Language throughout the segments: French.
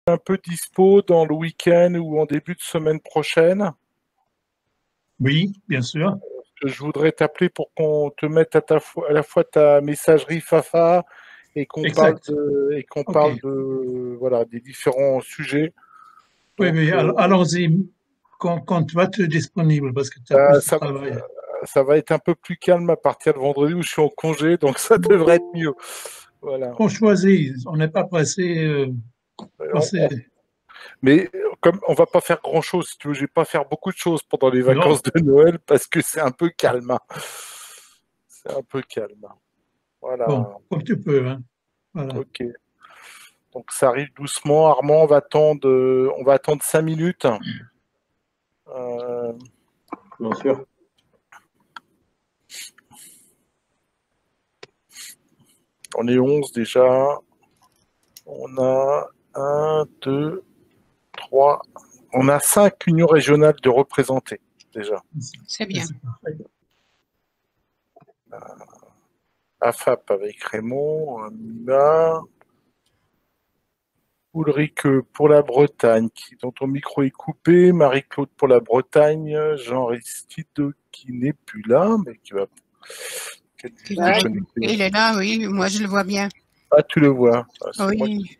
un peu dispo dans le week-end ou en début de semaine prochaine? Oui, bien sûr. Je voudrais t'appeler pour qu'on te mette à la fois ta messagerie Fafa et qu'on parle Exact. OK. voilà, des différents sujets. Oui, Donc, oui, allons-y quand tu vas être disponible parce que tu as bah, plus de travail. ça va être un peu plus calme à partir de vendredi où je suis en congé, donc ça devrait être mieux. Voilà. On choisit, on n'est pas pressé. On- pressé. on- mais comme on va pas faire grand-chose, si tu veux, je vais pas faire beaucoup de choses pendant les Non, vacances de Noël parce que c'est un peu calme, hein. C'est un peu calme. bon, Voilà. comme tu peux, hein. Voilà. Ok. Donc ça arrive doucement. Armand, on va attendre 5 minutes. Euh, Bien sûr. on est 11 déjà. On a 1, 2, 3. On a 5 unions régionales de représentées déjà. C'est bien. C'est parfait. AFAP avec Raymond, Mima, Ulrich pour la Bretagne, dont ton micro est coupé, Marie-Claude pour la Bretagne, Jean Aristide qui n'est plus là, mais qui va se connecter. Il est là, oui, moi je le vois bien. Ah, tu le vois. Ah, c'est moi Oui,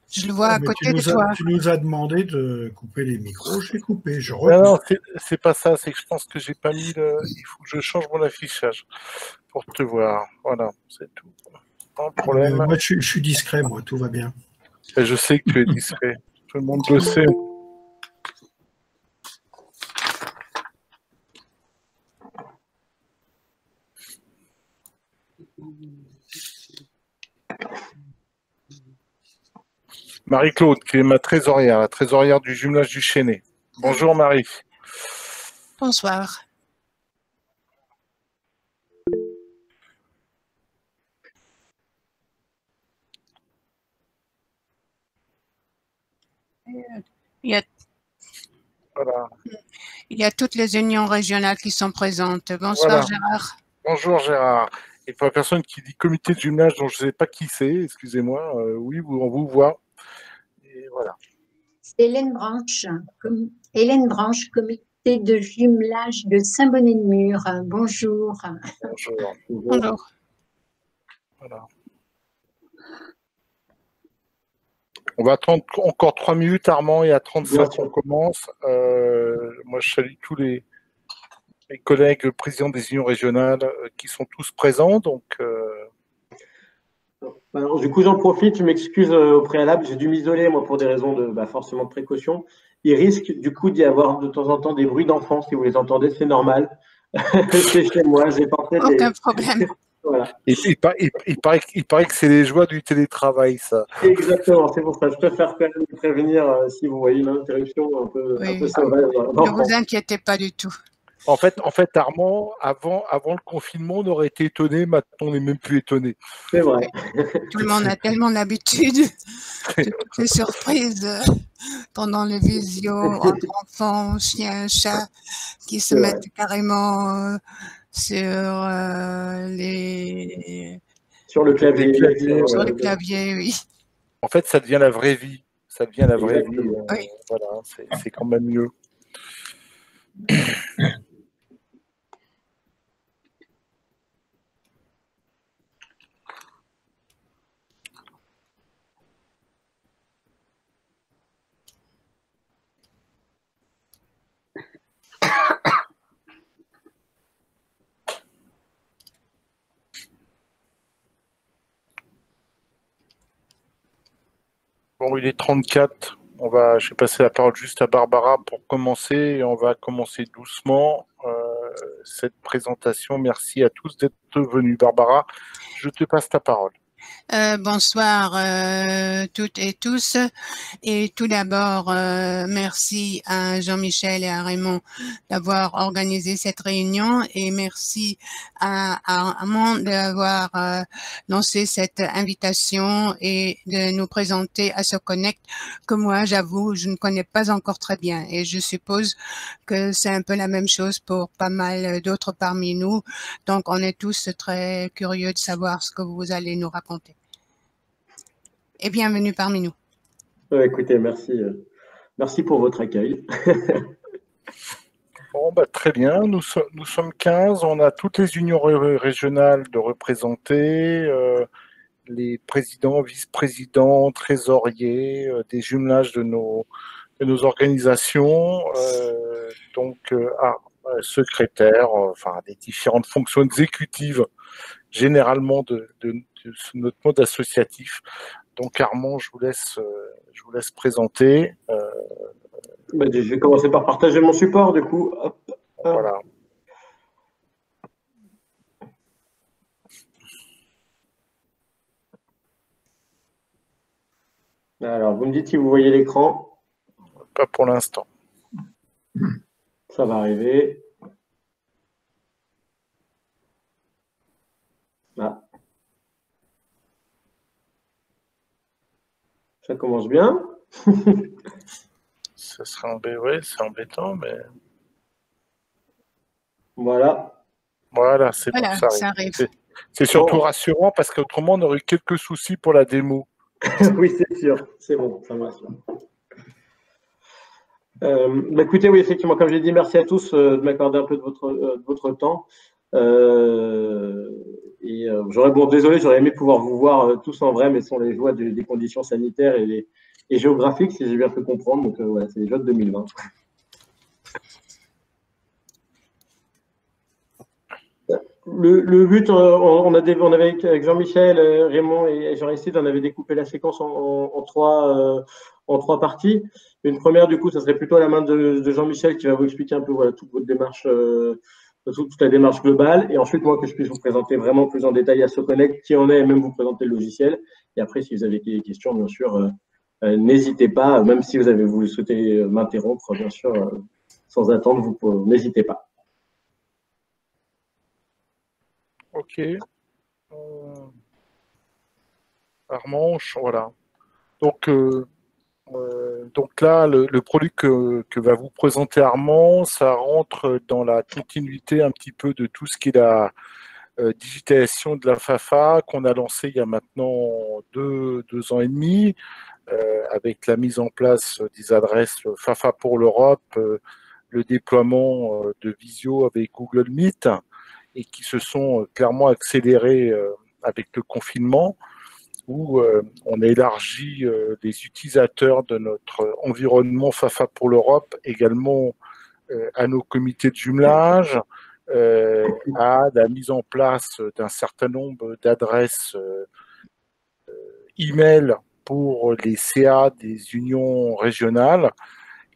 je le vois à Mais côté de toi. tu nous as demandé de couper les micros, j'ai coupé, je Non, recoupe. non, c'est pas ça, c'est que je pense que j'ai pas mis le. Il faut que je change mon affichage pour te voir. Voilà, c'est tout. Pas de problème. Moi, je suis discret, moi, tout va bien. Et je sais que tu es discret. Tout le monde le sait. Marie-Claude, qui est ma trésorière, la trésorière du jumelage du Chêné. Bonjour Marie. Bonsoir. Voilà. Il y a toutes les unions régionales qui sont présentes. Bonsoir Voilà. Gérard. Bonjour Gérard. Et pour la personne qui dit comité de jumelage dont je ne sais pas qui c'est, excusez-moi, oui, on vous voit. Et voilà. Hélène Branche, comité de jumelage de Saint-Bonnet-de-Mur. Bonjour. Bonjour. Bonjour. Voilà. On va attendre encore 3 minutes, Armand, et à 35, on commence. Moi, je salue tous les collègues présidents des unions régionales qui sont tous présents. Donc, Alors, du coup, j'en profite, je m'excuse au préalable, j'ai dû m'isoler, moi, pour des raisons de forcément de précaution. Il risque, du coup, d'y avoir de temps en temps des bruits d'enfants. Si vous les entendez, c'est normal. C'est chez moi, j'ai pensé. Aucun problème. Voilà. il paraît que c'est les joies du télétravail, ça. Exactement, c'est pour ça. Je préfère quand même vous prévenir si vous voyez une interruption un peu sauvage. Ne vous inquiétez pas du tout. En fait, Armand, avant le confinement, on aurait été étonné. Maintenant, on n'est même plus étonné. C'est vrai. Tout le monde a tellement l'habitude de toutes les surprises pendant les visios entre enfants, chiens, chats, qui se mettent carrément sur le clavier. Sur le clavier, oui. En fait, ça devient la vraie vie. Ça devient la vraie vie. Oui. Voilà, c'est quand même mieux. Bon, il est 34. Je vais passer la parole juste à Barbara pour commencer. Et on va commencer doucement cette présentation. Merci à tous d'être venus. Barbara, je te passe ta parole. Bonsoir toutes et tous. Et tout d'abord, merci à Jean-Michel et à Raymond d'avoir organisé cette réunion et merci à Armand d'avoir lancé cette invitation et de nous présenter à SoConnect que moi, j'avoue, je ne connais pas encore très bien et je suppose que c'est un peu la même chose pour pas mal d'autres parmi nous. Donc, on est tous très curieux de savoir ce que vous allez nous raconter. Et bienvenue parmi nous. Écoutez, merci, merci pour votre accueil. Bon, bah, très bien, nous sommes 15, on a toutes les unions régionales de représenter, les présidents, vice-présidents, trésoriers, des jumelages de nos organisations, secrétaires, enfin des différentes fonctions exécutives généralement de notre mode associatif. Donc Armand, je vous laisse présenter. Je vais commencer par partager mon support du coup. Hop. Voilà. Alors, vous me dites si vous voyez l'écran. Pas pour l'instant. Ça va arriver. Ah. Ça commence bien. Ça serait ouais, c'est embêtant, mais... Voilà. Voilà, c'est Voilà, bon, ça arrive. C'est surtout rassurant parce qu'autrement, on aurait eu quelques soucis pour la démo. Oui, c'est sûr. C'est bon, ça me rassure. Écoutez, oui, effectivement, comme j'ai dit, merci à tous de m'accorder un peu de votre temps. Désolé, j'aurais aimé pouvoir vous voir tous en vrai, mais ce sont les joies des conditions sanitaires et géographiques, si j'ai bien pu comprendre. Donc, voilà, c'est les joies de 2020. Le but, on avait avec Jean-Michel, Raymond et Jean-Aristide, on avait découpé la séquence en trois parties. Une première, du coup, ça serait plutôt à la main de Jean-Michel qui va vous expliquer un peu voilà, toute votre démarche, toute la démarche globale. Et ensuite, moi, que je puisse vous présenter vraiment plus en détail AssoConnect, qui en est, et même vous présenter le logiciel. Et après, si vous avez des questions, bien sûr, n'hésitez pas, même si vous souhaitez m'interrompre, bien sûr, sans attendre, n'hésitez pas. Ok. Armand, voilà. Donc là, le produit que va vous présenter Armand, ça rentre dans la continuité un petit peu de tout ce qui est la digitalisation de la FAFA qu'on a lancé il y a maintenant 2 ans et demi, avec la mise en place des adresses FAFA pour l'Europe, le déploiement de Visio avec Google Meet, et qui se sont clairement accélérés avec le confinement, où on a élargi les utilisateurs de notre environnement FAFA pour l'Europe également à nos comités de jumelage, à la mise en place d'un certain nombre d'adresses email pour les CA des unions régionales.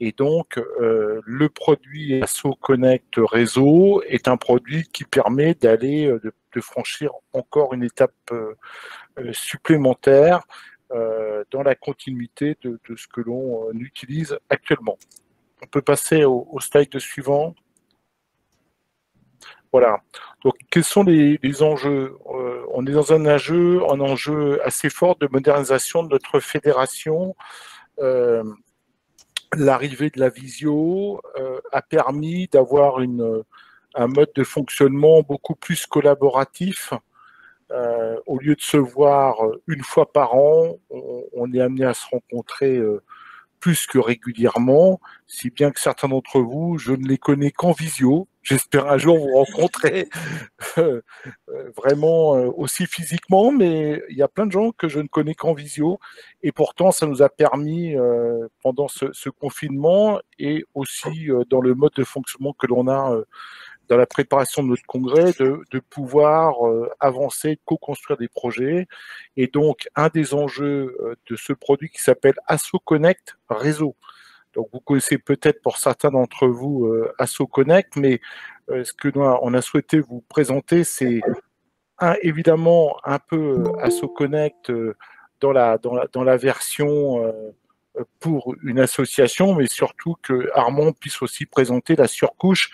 Et donc, le produit AssoConnect Réseau est un produit qui permet d'aller, de franchir encore une étape supplémentaire dans la continuité de ce que l'on utilise actuellement. On peut passer au slide suivant. Voilà. Donc, quels sont les enjeux? On est dans un enjeu assez fort de modernisation de notre fédération. L'arrivée de la visio a permis d'avoir un mode de fonctionnement beaucoup plus collaboratif. Au lieu de se voir une fois par an, on est amené à se rencontrer plus que régulièrement, si bien que certains d'entre vous, je ne les connais qu'en visio. J'espère un jour vous rencontrer vraiment aussi physiquement, mais il y a plein de gens que je ne connais qu'en visio, et pourtant ça nous a permis pendant ce confinement, et aussi dans le mode de fonctionnement que l'on a dans la préparation de notre congrès, de pouvoir avancer, co-construire des projets. Et donc, un des enjeux de ce produit qui s'appelle AssoConnect Réseau. Donc, vous connaissez peut-être pour certains d'entre vous AssoConnect, mais ce que on a souhaité vous présenter, c'est évidemment un peu AssoConnect dans la version pour une association, mais surtout que Armand puisse aussi présenter la surcouche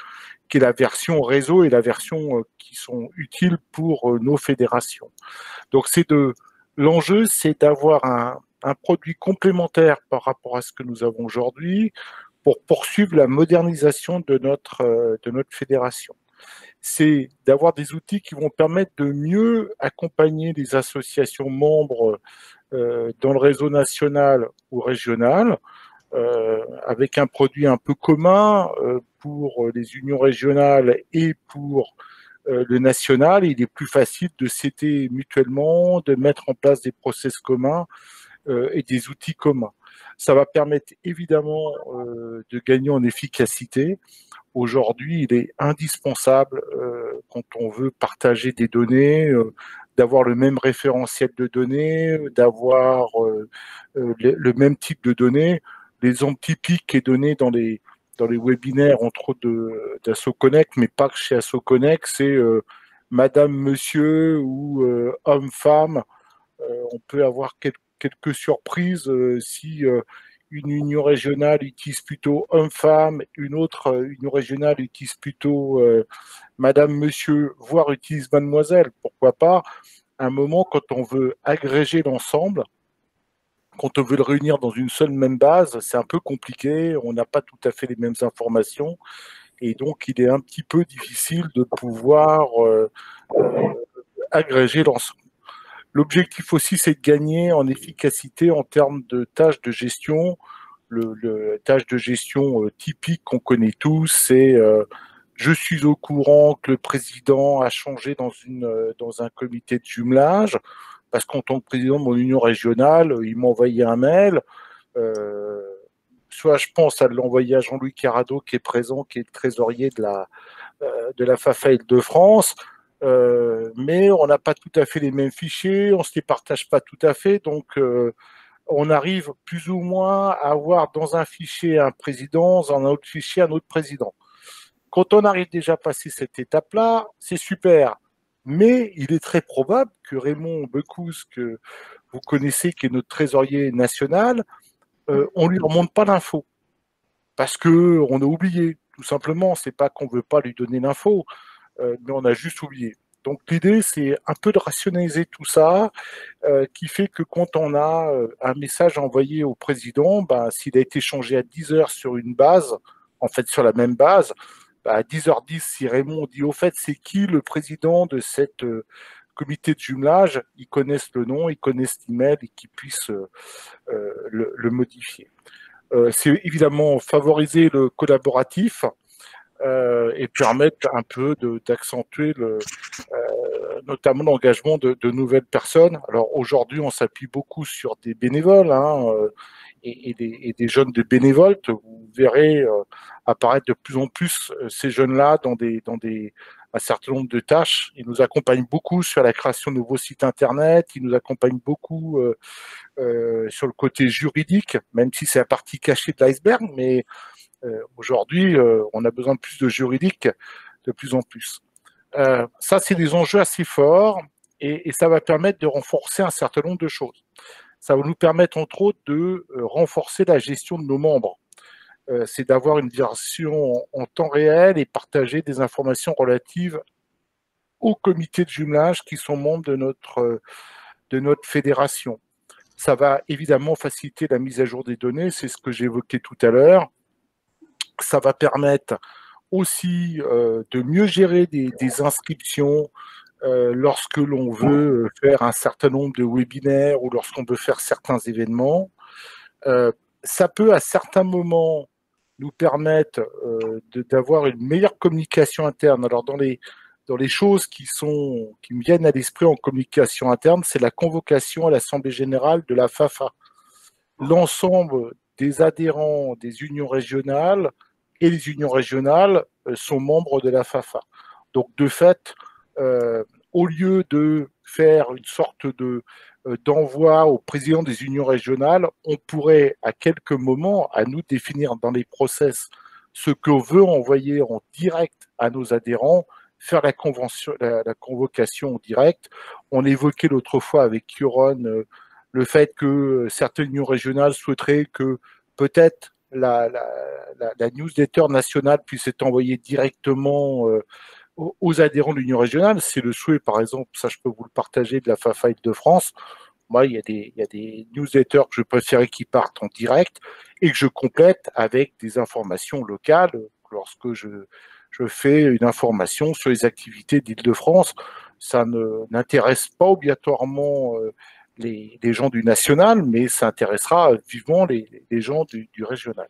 qui est la version réseau et la version qui sont utiles pour nos fédérations. Donc l'enjeu, c'est d'avoir un produit complémentaire par rapport à ce que nous avons aujourd'hui pour poursuivre la modernisation de notre fédération. C'est d'avoir des outils qui vont permettre de mieux accompagner les associations membres dans le réseau national ou régional, avec un produit un peu commun pour les unions régionales et pour le national, il est plus facile de s'aider mutuellement, de mettre en place des process communs et des outils communs. Ça va permettre évidemment de gagner en efficacité. Aujourd'hui, il est indispensable quand on veut partager des données, d'avoir le même référentiel de données, d'avoir le même type de données. L'exemple typique qui est donné dans les webinaires, entre autres d'AssoConnect, mais pas que chez AssoConnect, c'est Madame, Monsieur ou Homme, Femme. On peut avoir quelques surprises si une union régionale utilise plutôt homme-femme, une autre union régionale utilise plutôt madame, monsieur, voire utilise mademoiselle. Pourquoi pas? À un moment, quand on veut agréger l'ensemble, quand on veut le réunir dans une seule même base, c'est un peu compliqué, on n'a pas tout à fait les mêmes informations, et donc il est un petit peu difficile de pouvoir agréger l'ensemble. L'objectif aussi, c'est de gagner en efficacité en termes de tâches de gestion. Le tâche de gestion typique qu'on connaît tous, c'est je suis au courant que le président a changé dans un comité de jumelage, parce qu'en tant que président de mon union régionale, il m'a envoyé un mail. Soit je pense à l'envoyer à Jean-Louis Carrado, qui est présent, qui est le trésorier de la FAFA Île-de-France. Mais on n'a pas tout à fait les mêmes fichiers, on ne se les partage pas tout à fait, donc on arrive plus ou moins à avoir dans un fichier un président, dans un autre fichier un autre président. Quand on arrive déjà à passer cette étape-là, c'est super, mais il est très probable que Raymond Becous, que vous connaissez, qui est notre trésorier national, on ne lui remonte pas l'info, parce qu'on a oublié, tout simplement. C'est pas qu'on ne veut pas lui donner l'info, mais on a juste oublié. Donc l'idée, c'est un peu de rationaliser tout ça, qui fait que quand on a un message envoyé au président, s'il a été changé à 10h sur une base, en fait sur la même base, à 10h10, si Raymond dit au fait c'est qui le président de cette comité de jumelage, ils connaissent le nom, ils connaissent l'email et qu'ils puissent le modifier. C'est évidemment favoriser le collaboratif, et permettre un peu d'accentuer notamment l'engagement de nouvelles personnes. Alors aujourd'hui, on s'appuie beaucoup sur des bénévoles et des jeunes de bénévoles. Vous verrez apparaître de plus en plus ces jeunes-là dans un certain nombre de tâches. Ils nous accompagnent beaucoup sur la création de nouveaux sites internet, ils nous accompagnent beaucoup sur le côté juridique, même si c'est la partie cachée de l'iceberg, mais aujourd'hui, on a besoin de plus de juridique, de plus en plus. Ça, c'est des enjeux assez forts et ça va permettre de renforcer un certain nombre de choses. Ça va nous permettre, entre autres, de renforcer la gestion de nos membres. C'est d'avoir une version en temps réel et partager des informations relatives aux comités de jumelage qui sont membres de notre fédération. Ça va évidemment faciliter la mise à jour des données, c'est ce que j'évoquais tout à l'heure. Ça va permettre aussi de mieux gérer des inscriptions lorsque l'on veut faire un certain nombre de webinaires ou lorsqu'on veut faire certains événements. Ça peut à certains moments nous permettre d'avoir une meilleure communication interne. Alors dans les choses qui me viennent à l'esprit en communication interne, c'est la convocation à l'Assemblée générale de la FAFA. L'ensemble des adhérents des unions régionales et les unions régionales sont membres de la FAFA. Donc, de fait, au lieu de faire une sorte d'envoi au président des unions régionales, on pourrait, à quelques moments, à nous définir dans les process ce qu'on veut envoyer en direct à nos adhérents, faire la convocation en direct. On évoquait l'autre fois avec Yoron le fait que certaines unions régionales souhaiteraient que peut-être la newsletter nationale puisse être envoyée directement aux adhérents de l'Union régionale. C'est le souhait, par exemple, ça je peux vous le partager, de la FAFA Île-de-France. Moi, il y a des newsletters que je préférais qui partent en direct et que je complète avec des informations locales lorsque je fais une information sur les activités d'Île-de-France. Ça n'intéresse pas obligatoirement les gens du national, mais ça intéressera vivement les gens du régional.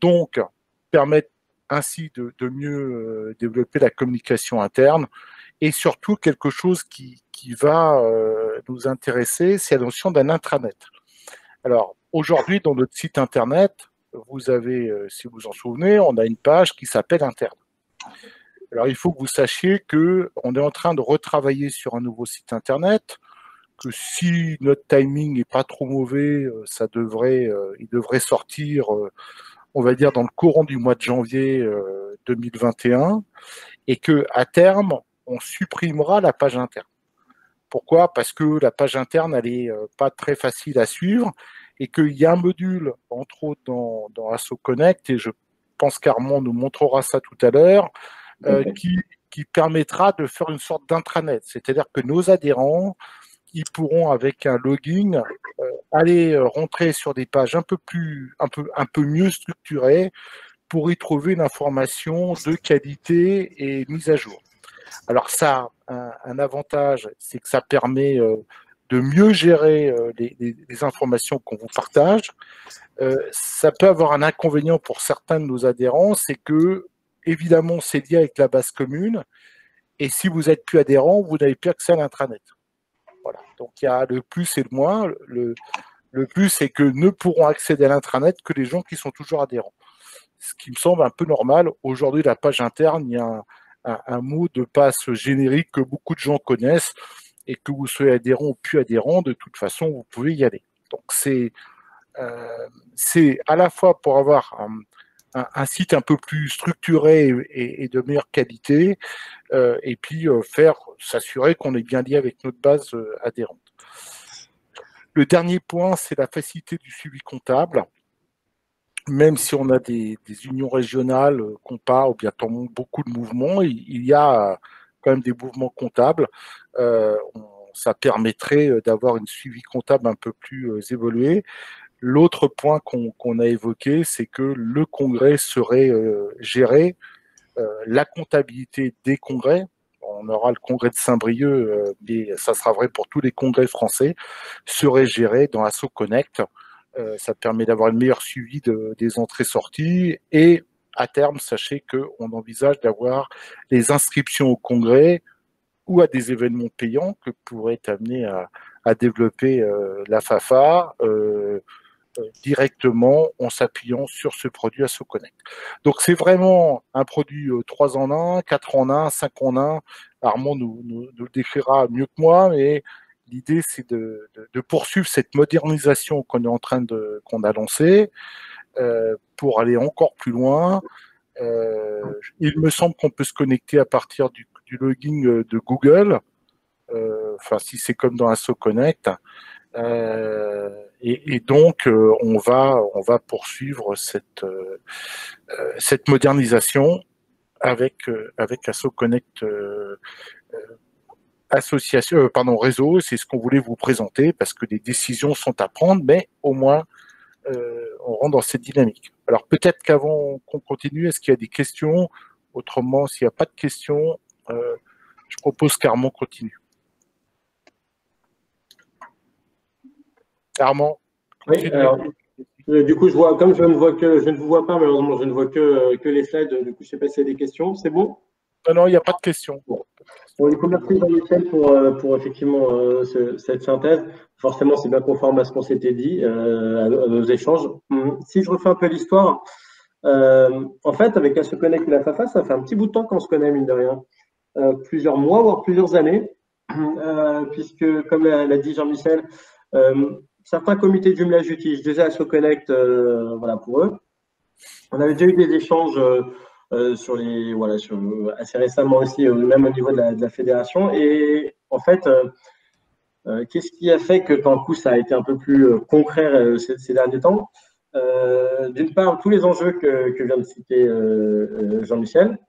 Donc, permettre ainsi de mieux développer la communication interne, et surtout quelque chose qui va nous intéresser, c'est la notion d'un intranet. Alors, aujourd'hui, dans notre site internet, vous avez, si vous en souvenez, on a une page qui s'appelle Interne. Alors, il faut que vous sachiez qu'on est en train de retravailler sur un nouveau site internet, que si notre timing n'est pas trop mauvais, il devrait sortir, on va dire, dans le courant du mois de janvier 2021, et qu'à terme, on supprimera la page interne. Pourquoi? Parce que la page interne, elle n'est pas très facile à suivre, et qu'il y a un module, entre autres, dans Asso Connect, et je pense qu'Armand nous montrera ça tout à l'heure, qui permettra de faire une sorte d'intranet. C'est-à-dire que nos adhérents, ils pourront, avec un login, aller rentrer sur des pages un peu mieux structurées pour y trouver une information de qualité et mise à jour. Alors ça, un avantage, c'est que ça permet de mieux gérer les informations qu'on vous partage. Ça peut avoir un inconvénient pour certains de nos adhérents, c'est que, évidemment, c'est lié avec la base commune, et si vous n'êtes plus adhérent, vous n'avez plus accès à l'intranet. Voilà. Donc il y a le plus et le moins. Le plus, c'est que ne pourront accéder à l'intranet que les gens qui sont toujours adhérents. Ce qui me semble un peu normal. Aujourd'hui, la page interne, il y a un mot de passe générique que beaucoup de gens connaissent, et que vous soyez adhérent ou plus adhérent, de toute façon, vous pouvez y aller. Donc c'est à la fois pour avoir un site un peu plus structuré et de meilleure qualité, et puis s'assurer qu'on est bien lié avec notre base adhérente. Le dernier point, c'est la facilité du suivi comptable. Même si on a des unions régionales qu'on parle, ou bien beaucoup de mouvements, il y a quand même des mouvements comptables. Ça permettrait d'avoir une suivi comptable un peu plus évolué. L'autre point qu'on a évoqué, c'est que le congrès serait géré, la comptabilité des congrès. On aura le congrès de Saint-Brieuc, mais ça sera vrai pour tous les congrès français, serait géré dans Asso Connect. Ça permet d'avoir une meilleure suivi des entrées-sorties, et à terme, sachez qu'on envisage d'avoir les inscriptions au congrès ou à des événements payants que pourrait être amené à développer la FAFA directement en s'appuyant sur ce produit Asso Connect. Donc c'est vraiment un produit 3 en 1, 4 en 1, 5 en 1. Armand nous le décrira mieux que moi, mais l'idée, c'est de poursuivre cette modernisation qu'on a lancée pour aller encore plus loin. Il me semble qu'on peut se connecter à partir du login de Google, si c'est comme dans Asso Connect. Et donc, on va poursuivre cette modernisation avec Asso Connect réseau. C'est ce qu'on voulait vous présenter, parce que des décisions sont à prendre, mais au moins on rentre dans cette dynamique. Alors peut-être qu'avant qu'on continue, est-ce qu'il y a des questions? Autrement, s'il n'y a pas de questions, je propose qu'Armand continue. Armand. Oui, alors, du coup, comme je ne vous vois pas, malheureusement, je ne vois que les slides. Du coup, je ne sais pas s'il y a des questions. C'est bon? Non, il n'y a pas de questions. Bon, du coup, merci Jean-Michel pour effectivement cette synthèse. Forcément, c'est bien conforme à ce qu'on s'était dit, à nos échanges. Si je refais un peu l'histoire, en fait, avec Asso Connect et la FAFA, ça fait un petit bout de temps qu'on se connaît, mine de rien. Plusieurs mois, voire plusieurs années, puisque, comme l'a dit Jean-Michel, certains comités de jumelage utilisent déjà Asso Connect pour eux. On avait déjà eu des échanges assez récemment aussi, même au niveau de la fédération. Et en fait, qu'est-ce qui a fait que d'un coup, ça a été un peu plus concret ces derniers temps? D'une part, tous les enjeux que vient de citer Jean-Michel,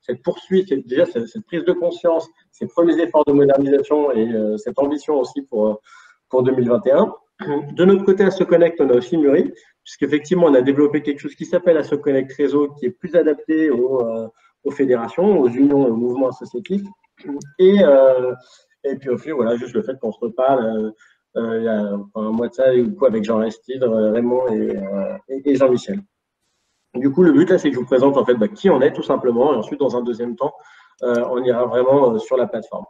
cette poursuite, déjà cette prise de conscience, ces premiers efforts de modernisation et cette ambition aussi pour 2021. De notre côté, Asso Connect, on a aussi mûri, puisqu'effectivement, on a développé quelque chose qui s'appelle Asso Connect Réseau, qui est plus adapté aux fédérations, aux unions et aux mouvements associatifs. Et Et puis au fil, voilà, juste le fait qu'on se reparle, il y a un mois de ça, ou quoi, avec Jean Restide, Raymond et Jean-Michel. Du coup, le but là, c'est que je vous présente en fait qui on est tout simplement, et ensuite, dans un deuxième temps, on ira vraiment sur la plateforme.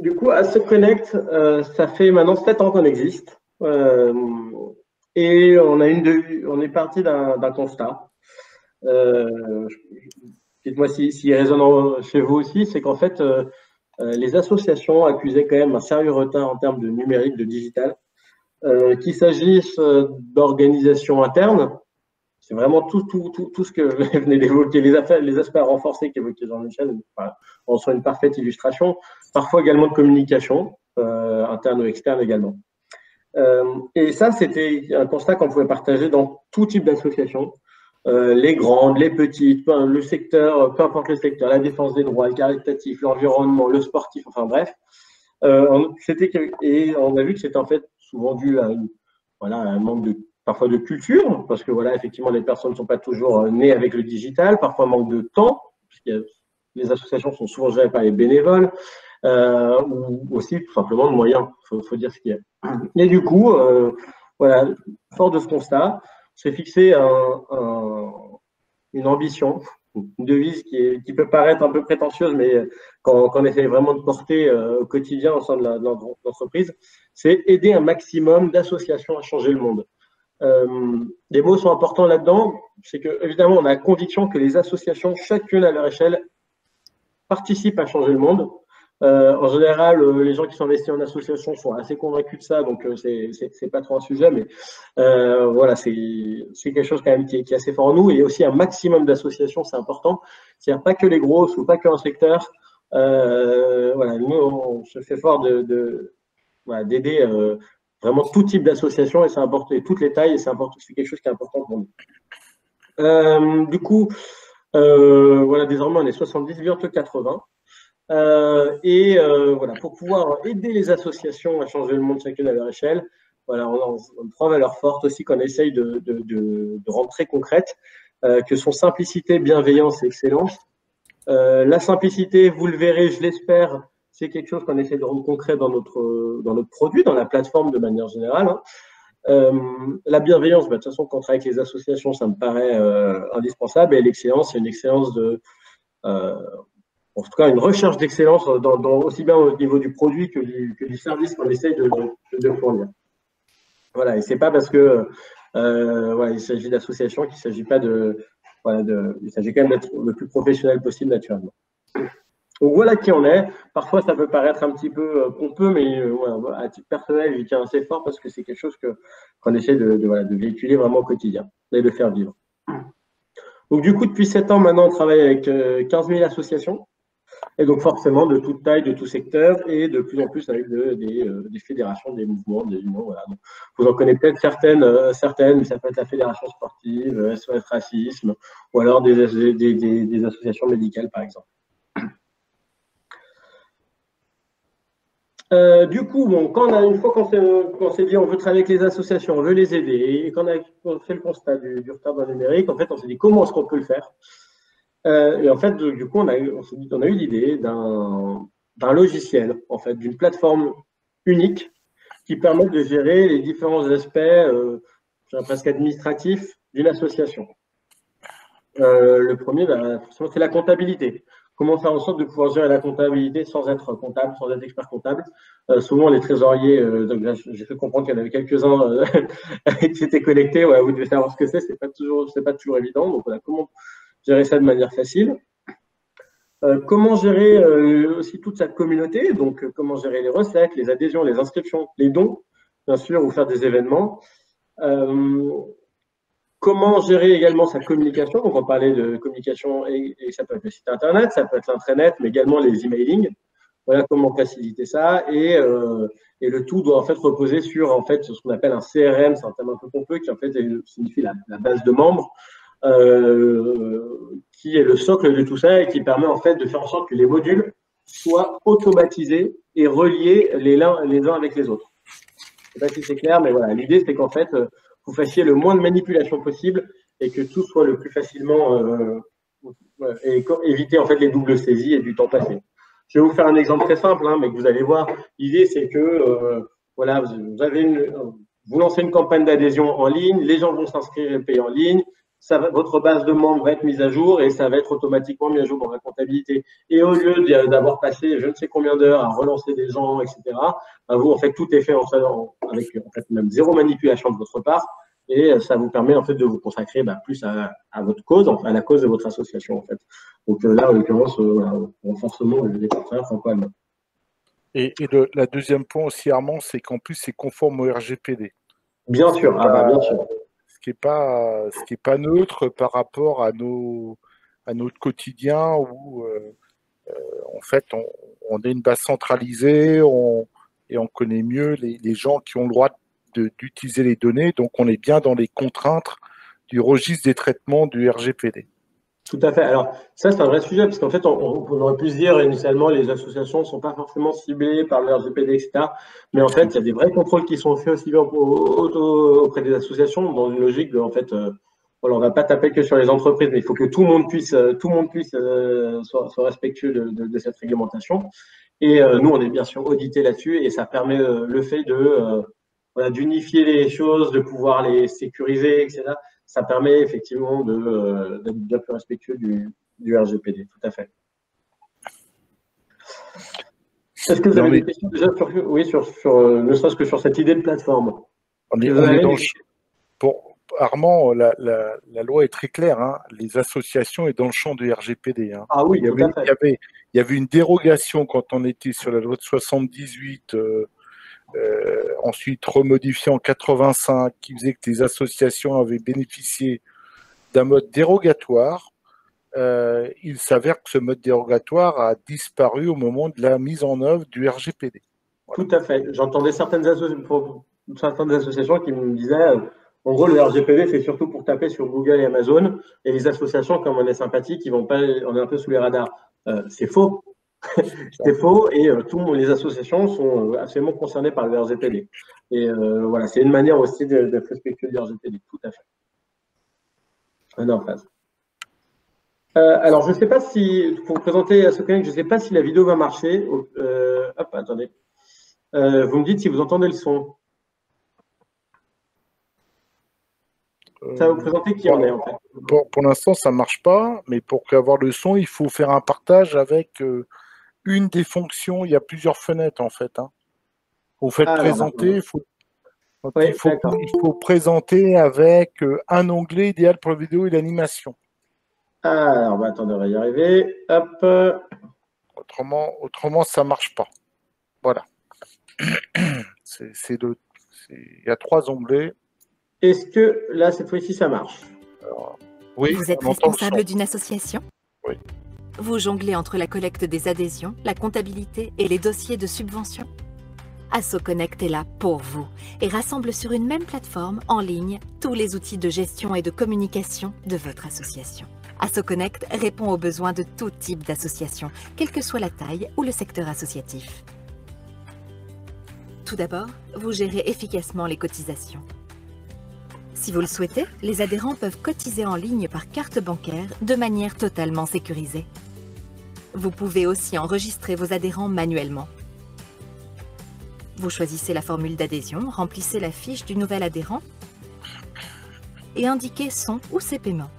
Du coup, Asset Connect, ça fait maintenant 7 ans qu'on existe. Et on est parti d'un constat. Dites-moi s'il résonne chez vous aussi, c'est qu'en fait, les associations accusaient quand même un sérieux retard en termes de numérique, de digital. Qu'il s'agisse d'organisation interne, c'est vraiment tout ce que vous venez d'évoquer, les aspects renforcés qu'évoquait Jean-Michel, en sont une parfaite illustration. Parfois également de communication, interne ou externe également. Et ça, c'était un constat qu'on pouvait partager dans tout type d'association, les grandes, les petites, le secteur, peu importe le secteur, la défense des droits, le caritatif, l'environnement, le sportif, enfin bref. Et on a vu que c'était en fait souvent dû à un manque parfois de culture, parce que voilà, effectivement, les personnes ne sont pas toujours nées avec le digital, parfois manque de temps, puisque les associations sont souvent gérées par les bénévoles, ou aussi tout simplement de moyens, faut dire ce qu'il y a. Et du coup, voilà, fort de ce constat, s'est fixé une ambition, une devise qui peut paraître un peu prétentieuse, mais quand on essaie vraiment de porter au quotidien au sein de l'entreprise, c'est aider un maximum d'associations à changer le monde. Les mots sont importants là-dedans, c'est que évidemment on a la conviction que les associations, chacune à leur échelle, participent à changer le monde. En général, les gens qui sont investis en association sont assez convaincus de ça, donc c'est pas trop un sujet, mais voilà, c'est quelque chose quand même qui est assez fort en nous. Et aussi un maximum d'associations, c'est important. C'est-à-dire pas que les grosses ou pas qu'un secteur. Voilà, nous on se fait fort d'aider vraiment tout type d'association, et c'est important, et toutes les tailles, et c'est quelque chose qui est important pour nous. Du coup, voilà, désormais on est 70, bientôt 80. Voilà, pour pouvoir aider les associations à changer le monde chacune à leur échelle, voilà, on a 3 valeurs fortes aussi qu'on essaye de rendre très concrètes, que sont simplicité, bienveillance et excellence. La simplicité, vous le verrez, je l'espère, c'est quelque chose qu'on essaie de rendre concret dans notre produit, dans la plateforme de manière générale. La bienveillance, de toute façon, quand on travaille avec les associations, ça me paraît indispensable. Et l'excellence, c'est une excellence en tout cas, une recherche d'excellence aussi bien au niveau du produit que du service qu'on essaye de fournir. Voilà, et c'est pas parce que voilà, il s'agit d'associations qu'il ne s'agit pas il s'agit quand même d'être le plus professionnel possible naturellement. Donc voilà qui on est. Parfois, ça peut paraître un petit peu pompeux, mais voilà, à titre personnel, je tiens assez fort parce que c'est quelque chose qu'on essaie de véhiculer vraiment au quotidien et de faire vivre. Donc du coup, depuis 7 ans maintenant, on travaille avec 15 000 associations. Et donc forcément de toute taille, de tout secteur, et de plus en plus avec des fédérations, des mouvements, des unions. Voilà. Donc, vous en connaissez peut-être certaines, mais ça peut être la fédération sportive, SOS Racisme, ou alors des associations médicales par exemple. Du coup, bon, une fois qu'on s'est dit on veut travailler avec les associations, on veut les aider, et qu'on a fait le constat du retard dans le numérique, en fait on s'est dit comment est-ce qu'on peut le faire. Et en fait, du coup, on a eu l'idée d'un logiciel, en fait, d'une plateforme unique qui permet de gérer les différents aspects, presque administratifs, d'une association. Le premier, forcément, c'est la comptabilité. Comment faire en sorte de pouvoir gérer la comptabilité sans être comptable, sans être expert comptable. Souvent, les trésoriers, donc j'ai fait comprendre qu'il y en avait quelques-uns qui s'étaient connectés. Ouais, vous devez savoir ce que c'est pas toujours évident. Donc voilà, comment gérer ça de manière facile. Comment gérer aussi toute sa communauté, donc comment gérer les recettes, les adhésions, les inscriptions, les dons, bien sûr, ou faire des événements. Comment gérer également sa communication, donc on parlait de communication, et ça peut être le site internet, ça peut être l'intranet, mais également les emailing. Voilà comment faciliter ça, et le tout doit en fait reposer sur en fait, ce qu'on appelle un CRM, c'est un terme un peu pompeux, qui en fait signifie la base de membres, qui est le socle de tout ça et qui permet en fait de faire en sorte que les modules soient automatisés et reliés les uns avec les autres. Je ne sais pas si c'est clair, mais voilà, l'idée c'est qu'en fait vous fassiez le moins de manipulation possible et que tout soit le plus facilement et éviter en fait les doubles saisies et du temps passé. Je vais vous faire un exemple très simple, hein, mais que vous allez voir. L'idée, c'est que voilà, vous lancez une campagne d'adhésion en ligne, les gens vont s'inscrire et payer en ligne, votre base de membres va être mise à jour et ça va être automatiquement mis à jour dans la comptabilité. Et au lieu d'avoir passé je ne sais combien d'heures à relancer des gens, etc., vous, en fait, tout est fait avec en fait, même zéro manipulation de votre part. Et ça vous permet en fait de vous consacrer plus à votre cause, à la cause de votre association en fait. Donc là, en l'occurrence, renforcement des partenaires franco-allemands. Et la deuxième point aussi, Armand, c'est qu'en plus c'est conforme au RGPD. Bien sûr, bien sûr. Ce qui est pas neutre par rapport à notre quotidien où en fait on est une base centralisée et on connaît mieux les gens qui ont le droit d'utiliser les données, donc on est bien dans les contraintes du registre des traitements du RGPD. Tout à fait. Alors, ça, c'est un vrai sujet, parce qu'en fait, on aurait pu se dire, initialement, les associations ne sont pas forcément ciblées par le RGPD, etc. Mais en fait, il y a des vrais contrôles qui sont faits aussi auprès des associations, dans une logique de, en fait, voilà, on ne va pas taper que sur les entreprises, mais il faut que tout le monde puisse soit respectueux de cette réglementation. Et nous, on est bien sûr audité là-dessus, et ça permet le fait d'unifier les choses, de pouvoir les sécuriser, etc. Ça permet effectivement d'être bien plus respectueux du RGPD, tout à fait. Est-ce que vous avez des questions déjà ne serait-ce que sur cette idée de plateforme? Armand, la loi est très claire, hein. Les associations est dans le champ du RGPD. Hein. Ah oui, il y avait une dérogation quand on était sur la loi de 78, ensuite remodifié en 85, qui faisait que les associations avaient bénéficié d'un mode dérogatoire. Il s'avère que ce mode dérogatoire a disparu au moment de la mise en œuvre du RGPD. Voilà. Tout à fait. J'entendais certaines associations qui me disaient, en gros, le RGPD, c'est surtout pour taper sur Google et Amazon, et les associations, comme on est sympathique, on est un peu sous les radars. C'est faux. C'est faux, et les associations sont absolument concernées par le RGPD. Et voilà, c'est une manière aussi d'être respectueux du RGPD, tout à fait. On est en phase. Alors, je ne sais pas si, pour vous présenter AssoConnect, je ne sais pas si la vidéo va marcher. Hop, attendez. Vous me dites si vous entendez le son. Ça va vous présenter qui on est, en fait. Pour l'instant, ça ne marche pas, mais pour avoir le son, il faut faire un partage avec une des fonctions. Il y a plusieurs fenêtres, en fait. Hein. Vous faites présenter, il faut présenter avec un onglet idéal pour la vidéo et l'animation. Alors, attendez, on va y arriver. Hop. Autrement, ça ne marche pas. Voilà. Il y a 3 onglets. Est-ce que là, cette fois-ci, ça marche? Alors, oui, vous êtes responsable d'une association? Oui. Vous jonglez entre la collecte des adhésions, la comptabilité et les dossiers de subvention? AssoConnect est là pour vous et rassemble sur une même plateforme en ligne tous les outils de gestion et de communication de votre association. AssoConnect répond aux besoins de tout type d'association, quelle que soit la taille ou le secteur associatif. Tout d'abord, vous gérez efficacement les cotisations. Si vous le souhaitez, les adhérents peuvent cotiser en ligne par carte bancaire de manière totalement sécurisée. Vous pouvez aussi enregistrer vos adhérents manuellement. Vous choisissez la formule d'adhésion, remplissez la fiche du nouvel adhérent et indiquez son ou ses paiements.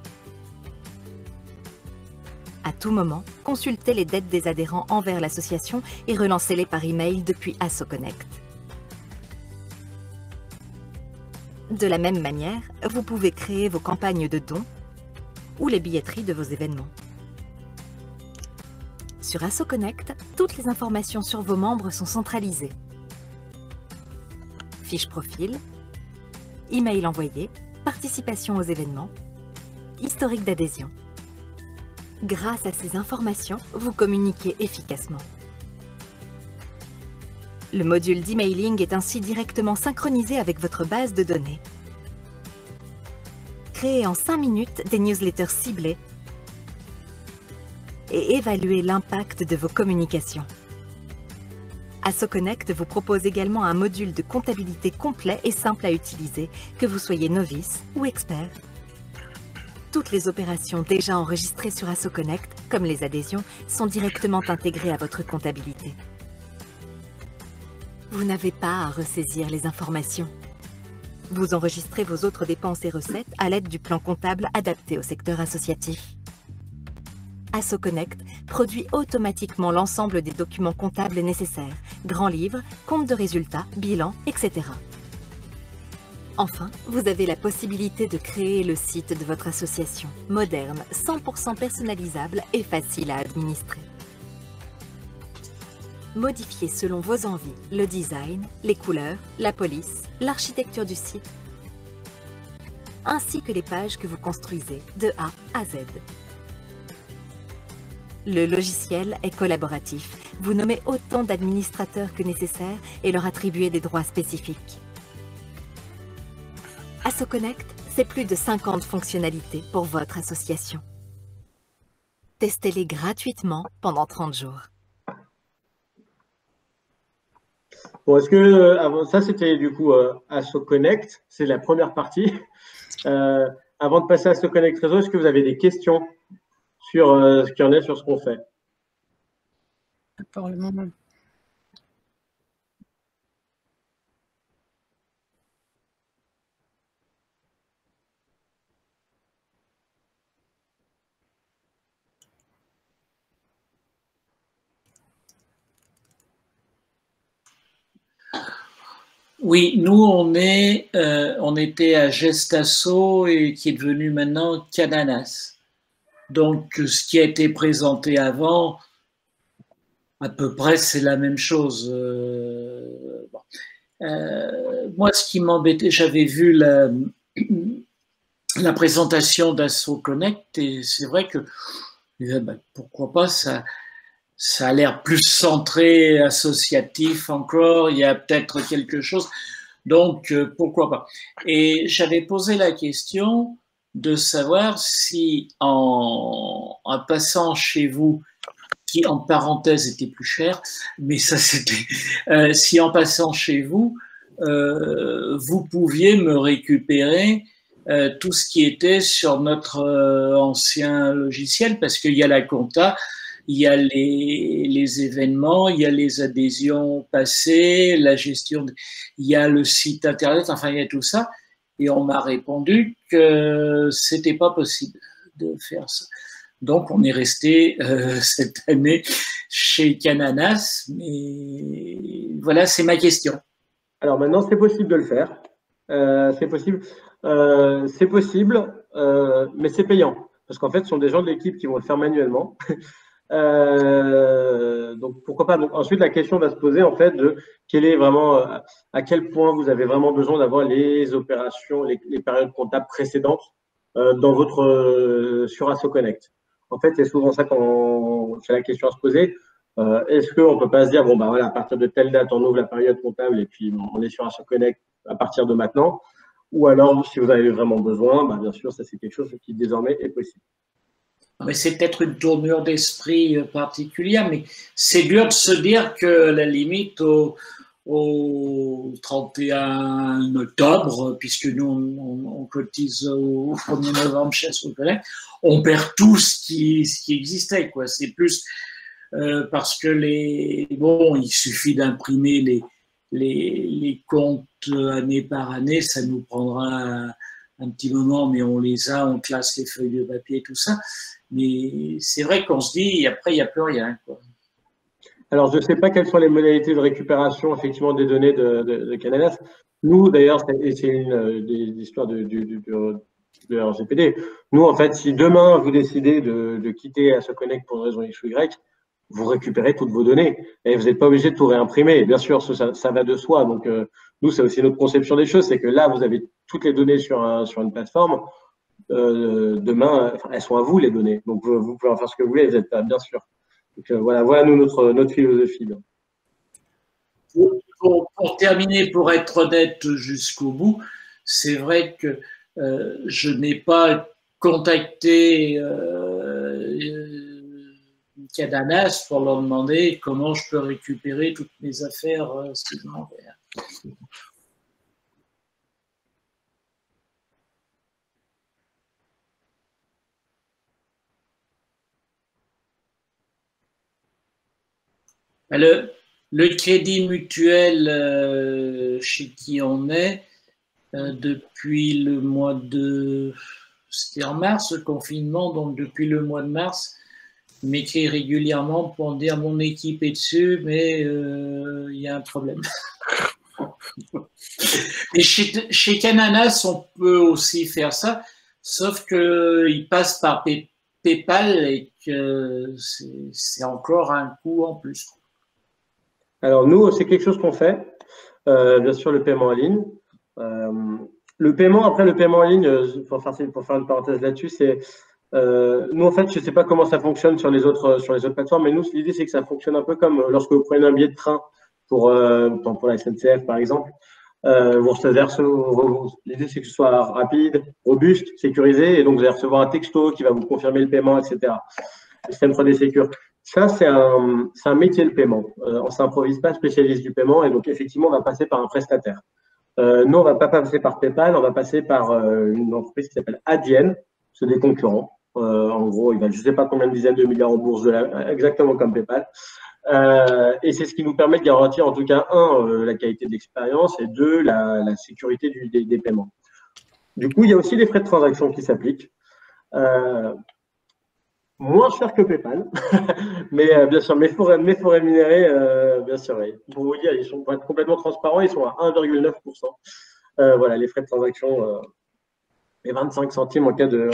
À tout moment, consultez les dettes des adhérents envers l'association et relancez-les par email depuis AssoConnect. De la même manière, vous pouvez créer vos campagnes de dons ou les billetteries de vos événements. Sur AssoConnect, toutes les informations sur vos membres sont centralisées. Fiche profil, email envoyé, participation aux événements, historique d'adhésion. Grâce à ces informations, vous communiquez efficacement. Le module d'emailing est ainsi directement synchronisé avec votre base de données. Créez en 5 minutes des newsletters ciblés et évaluez l'impact de vos communications. AssoConnect vous propose également un module de comptabilité complet et simple à utiliser, que vous soyez novice ou expert. Toutes les opérations déjà enregistrées sur AssoConnect, comme les adhésions, sont directement intégrées à votre comptabilité. Vous n'avez pas à ressaisir les informations. Vous enregistrez vos autres dépenses et recettes à l'aide du plan comptable adapté au secteur associatif. AssoConnect produit automatiquement l'ensemble des documents comptables nécessaires, grands livres, comptes de résultats, bilans, etc. Enfin, vous avez la possibilité de créer le site de votre association, moderne, 100% personnalisable et facile à administrer. Modifiez selon vos envies le design, les couleurs, la police, l'architecture du site, ainsi que les pages que vous construisez de A à Z. Le logiciel est collaboratif. Vous nommez autant d'administrateurs que nécessaire et leur attribuez des droits spécifiques. AssoConnect, c'est plus de 50 fonctionnalités pour votre association. Testez-les gratuitement pendant 30 jours. Bon, est-ce que avant ça, c'était du coup AssoConnect, c'est la première partie. Avant de passer à AssoConnect Réseau, est-ce que vous avez des questions sur ce qu'il y en est sur ce qu'on fait? Pour le moment. Oui, nous on était à Gestasso et qui est devenu maintenant Cananas. Donc ce qui a été présenté avant, à peu près c'est la même chose. Bon. Moi ce qui m'embêtait, j'avais vu la présentation d'AssoConnect et c'est vrai que pourquoi pas, ça a l'air plus centré, associatif encore, il y a peut-être quelque chose, donc pourquoi pas. Et j'avais posé la question de savoir si en passant chez vous, qui en parenthèse était plus cher, mais ça c'était, si en passant chez vous, vous pouviez me récupérer tout ce qui était sur notre ancien logiciel, parce qu'il y a la compta, il y a les événements, il y a les adhésions passées, la gestion, il y a le site internet, enfin il y a tout ça. Et on m'a répondu que c'était pas possible de faire ça. Donc on est resté cette année chez Cananas, mais voilà, c'est ma question. Alors maintenant, c'est possible de le faire. C'est possible, mais c'est payant. Parce qu'en fait, ce sont des gens de l'équipe qui vont le faire manuellement. Donc pourquoi pas. Donc, ensuite, la question va se poser en fait de quel est vraiment à quel point vous avez vraiment besoin d'avoir les opérations, les périodes comptables précédentes dans votre sur AssoConnect. En fait, c'est souvent ça c'est la question à se poser. Est-ce qu'on peut pas se dire bon bah voilà, à partir de telle date on ouvre la période comptable et puis on est sur AssoConnect à partir de maintenant, ou alors si vous avez vraiment besoin, bah, bien sûr ça c'est quelque chose qui désormais est possible. Mais c'est peut-être une tournure d'esprit particulière, mais c'est dur de se dire que la limite au 31 octobre, puisque nous on cotise au 1er novembre chez AssoConnect, on perd tout ce qui existait, quoi. C'est plus parce que il suffit d'imprimer les comptes année par année, ça nous prendra un petit moment, mais on classe les feuilles de papier, tout ça. Mais c'est vrai qu'on se dit, après, il n'y a plus rien, quoi. Alors, je ne sais pas quelles sont les modalités de récupération, effectivement, des données de Cananas. Nous, d'ailleurs, c'est une des histoires de RGPD. Nous, en fait, si demain, vous décidez de quitter AssoConnect pour une raison X ou Y, vous récupérez toutes vos données et vous n'êtes pas obligé de tout réimprimer. Bien sûr, ça va de soi. Donc, nous, c'est aussi notre conception des choses, c'est que là, vous avez toutes les données sur une plateforme. Demain, elles sont à vous, les données. Donc, vous pouvez en faire ce que vous voulez, vous êtes pas, bien sûr. Donc, voilà nous, notre philosophie. Pour terminer, pour être honnête jusqu'au bout, c'est vrai que je n'ai pas contacté Cananas pour leur demander comment je peux récupérer toutes mes affaires supplémentaires. Le crédit mutuel chez qui on est, depuis le mois de... C'était en mars, le confinement, donc depuis le mois de mars, il m'écrit régulièrement pour me dire mon équipe est dessus, mais il y a un problème. Et chez Cananas, on peut aussi faire ça, sauf qu'il passe par PayPal et que c'est encore un coût en plus. Alors nous, c'est quelque chose qu'on fait, bien sûr le paiement en ligne. Le paiement en ligne, pour faire une parenthèse là-dessus, c'est nous en fait, je ne sais pas comment ça fonctionne sur les autres plateformes, mais nous l'idée c'est que ça fonctionne un peu comme lorsque vous prenez un billet de train pour la SNCF par exemple. L'idée c'est que ce soit rapide, robuste, sécurisé, et donc vous allez recevoir un texto qui va vous confirmer le paiement, etc. Le système 3D Secure. Ça, c'est un métier de paiement. On ne s'improvise pas spécialiste du paiement, et donc effectivement, on va passer par un prestataire. Nous, on ne va pas passer par PayPal, on va passer par une entreprise qui s'appelle Adyen, c'est des concurrents. En gros, ils valent je ne sais pas combien de dizaines de milliards en bourse, exactement comme PayPal. Et c'est ce qui nous permet de garantir en tout cas, la qualité de l'expérience, et deux, la sécurité des paiements. Du coup, il y a aussi des frais de transaction qui s'appliquent. Moins cher que PayPal, mais bien sûr, mes faux rémunérés, bien sûr, oui. Pour vous dire, pour être complètement transparents, ils sont à 1,9%. Voilà, les frais de transaction, et 25 centimes en cas de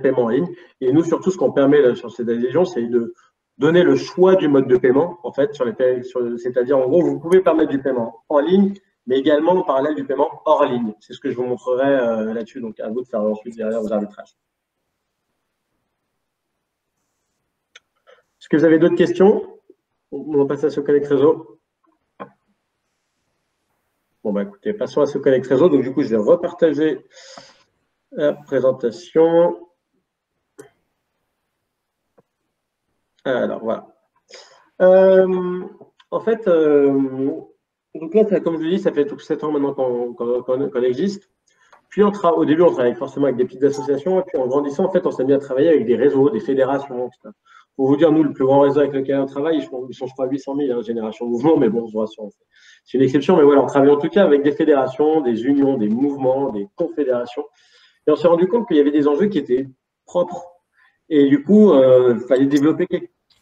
paiement en ligne. Et nous, surtout, ce qu'on permet sur cette adhésion, c'est de donner le choix du mode de paiement, en fait, c'est-à-dire, en gros, vous pouvez permettre du paiement en ligne, mais également en parallèle du paiement hors ligne. C'est ce que je vous montrerai là-dessus, donc à vous de faire ensuite derrière vos arbitrages. Est-ce que vous avez d'autres questions? On va passer à SoConnect Réseau. Bon, bah écoutez, passons à SoConnect Réseau. Donc, du coup, je vais repartager la présentation. Alors, voilà. En fait, donc là, comme je vous dis, ça fait 7 ans maintenant qu'on existe. Puis, au début, on travaillait forcément avec des petites associations. Et puis, en grandissant, en fait, on s'est mis à travailler avec des réseaux, des fédérations, etc. Pour vous dire, nous, le plus grand réseau avec lequel on travaille, ils sont, je crois, 800 000, Génération Mouvement, mais bon, je vous rassure, c'est une exception. Mais voilà, on travaille en tout cas avec des fédérations, des unions, des mouvements, des confédérations. Et on s'est rendu compte qu'il y avait des enjeux qui étaient propres. Et du coup, il fallait développer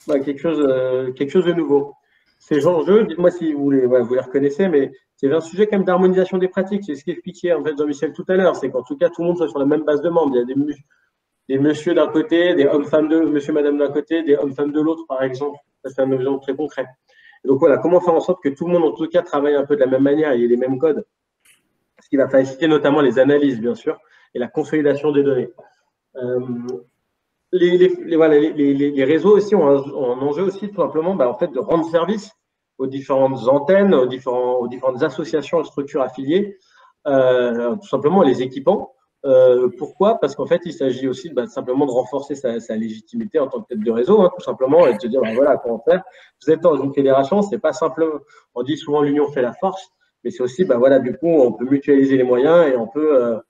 quelque chose de nouveau. Ces enjeux, dites-moi si vous les reconnaissez, mais c'est un sujet quand même d'harmonisation des pratiques. C'est ce qu'expliquait en fait Jean-Michel tout à l'heure. C'est qu'en tout cas, tout le monde soit sur la même base de membres. Il y a des messieurs d'un côté, des hommes-femmes monsieur, madame d'un côté, des hommes-femmes de l'autre, par exemple. Ça, c'est un exemple très concret. Et donc voilà, comment faire en sorte que tout le monde, en tout cas, travaille un peu de la même manière et ait les mêmes codes. Ce qui va faciliter notamment les analyses, bien sûr, et la consolidation des données. Les réseaux aussi ont un enjeu aussi, tout simplement, en fait, de rendre service aux différentes antennes, aux différentes associations et structures affiliées, tout simplement les équipants. Pourquoi? Parce qu'en fait, il s'agit aussi simplement de renforcer sa légitimité en tant que tête de réseau, tout simplement, et de se dire, voilà, comment faire. Vous êtes dans une fédération, c'est pas simplement, on dit souvent l'union fait la force, mais c'est aussi, voilà, du coup, on peut mutualiser les moyens et on peut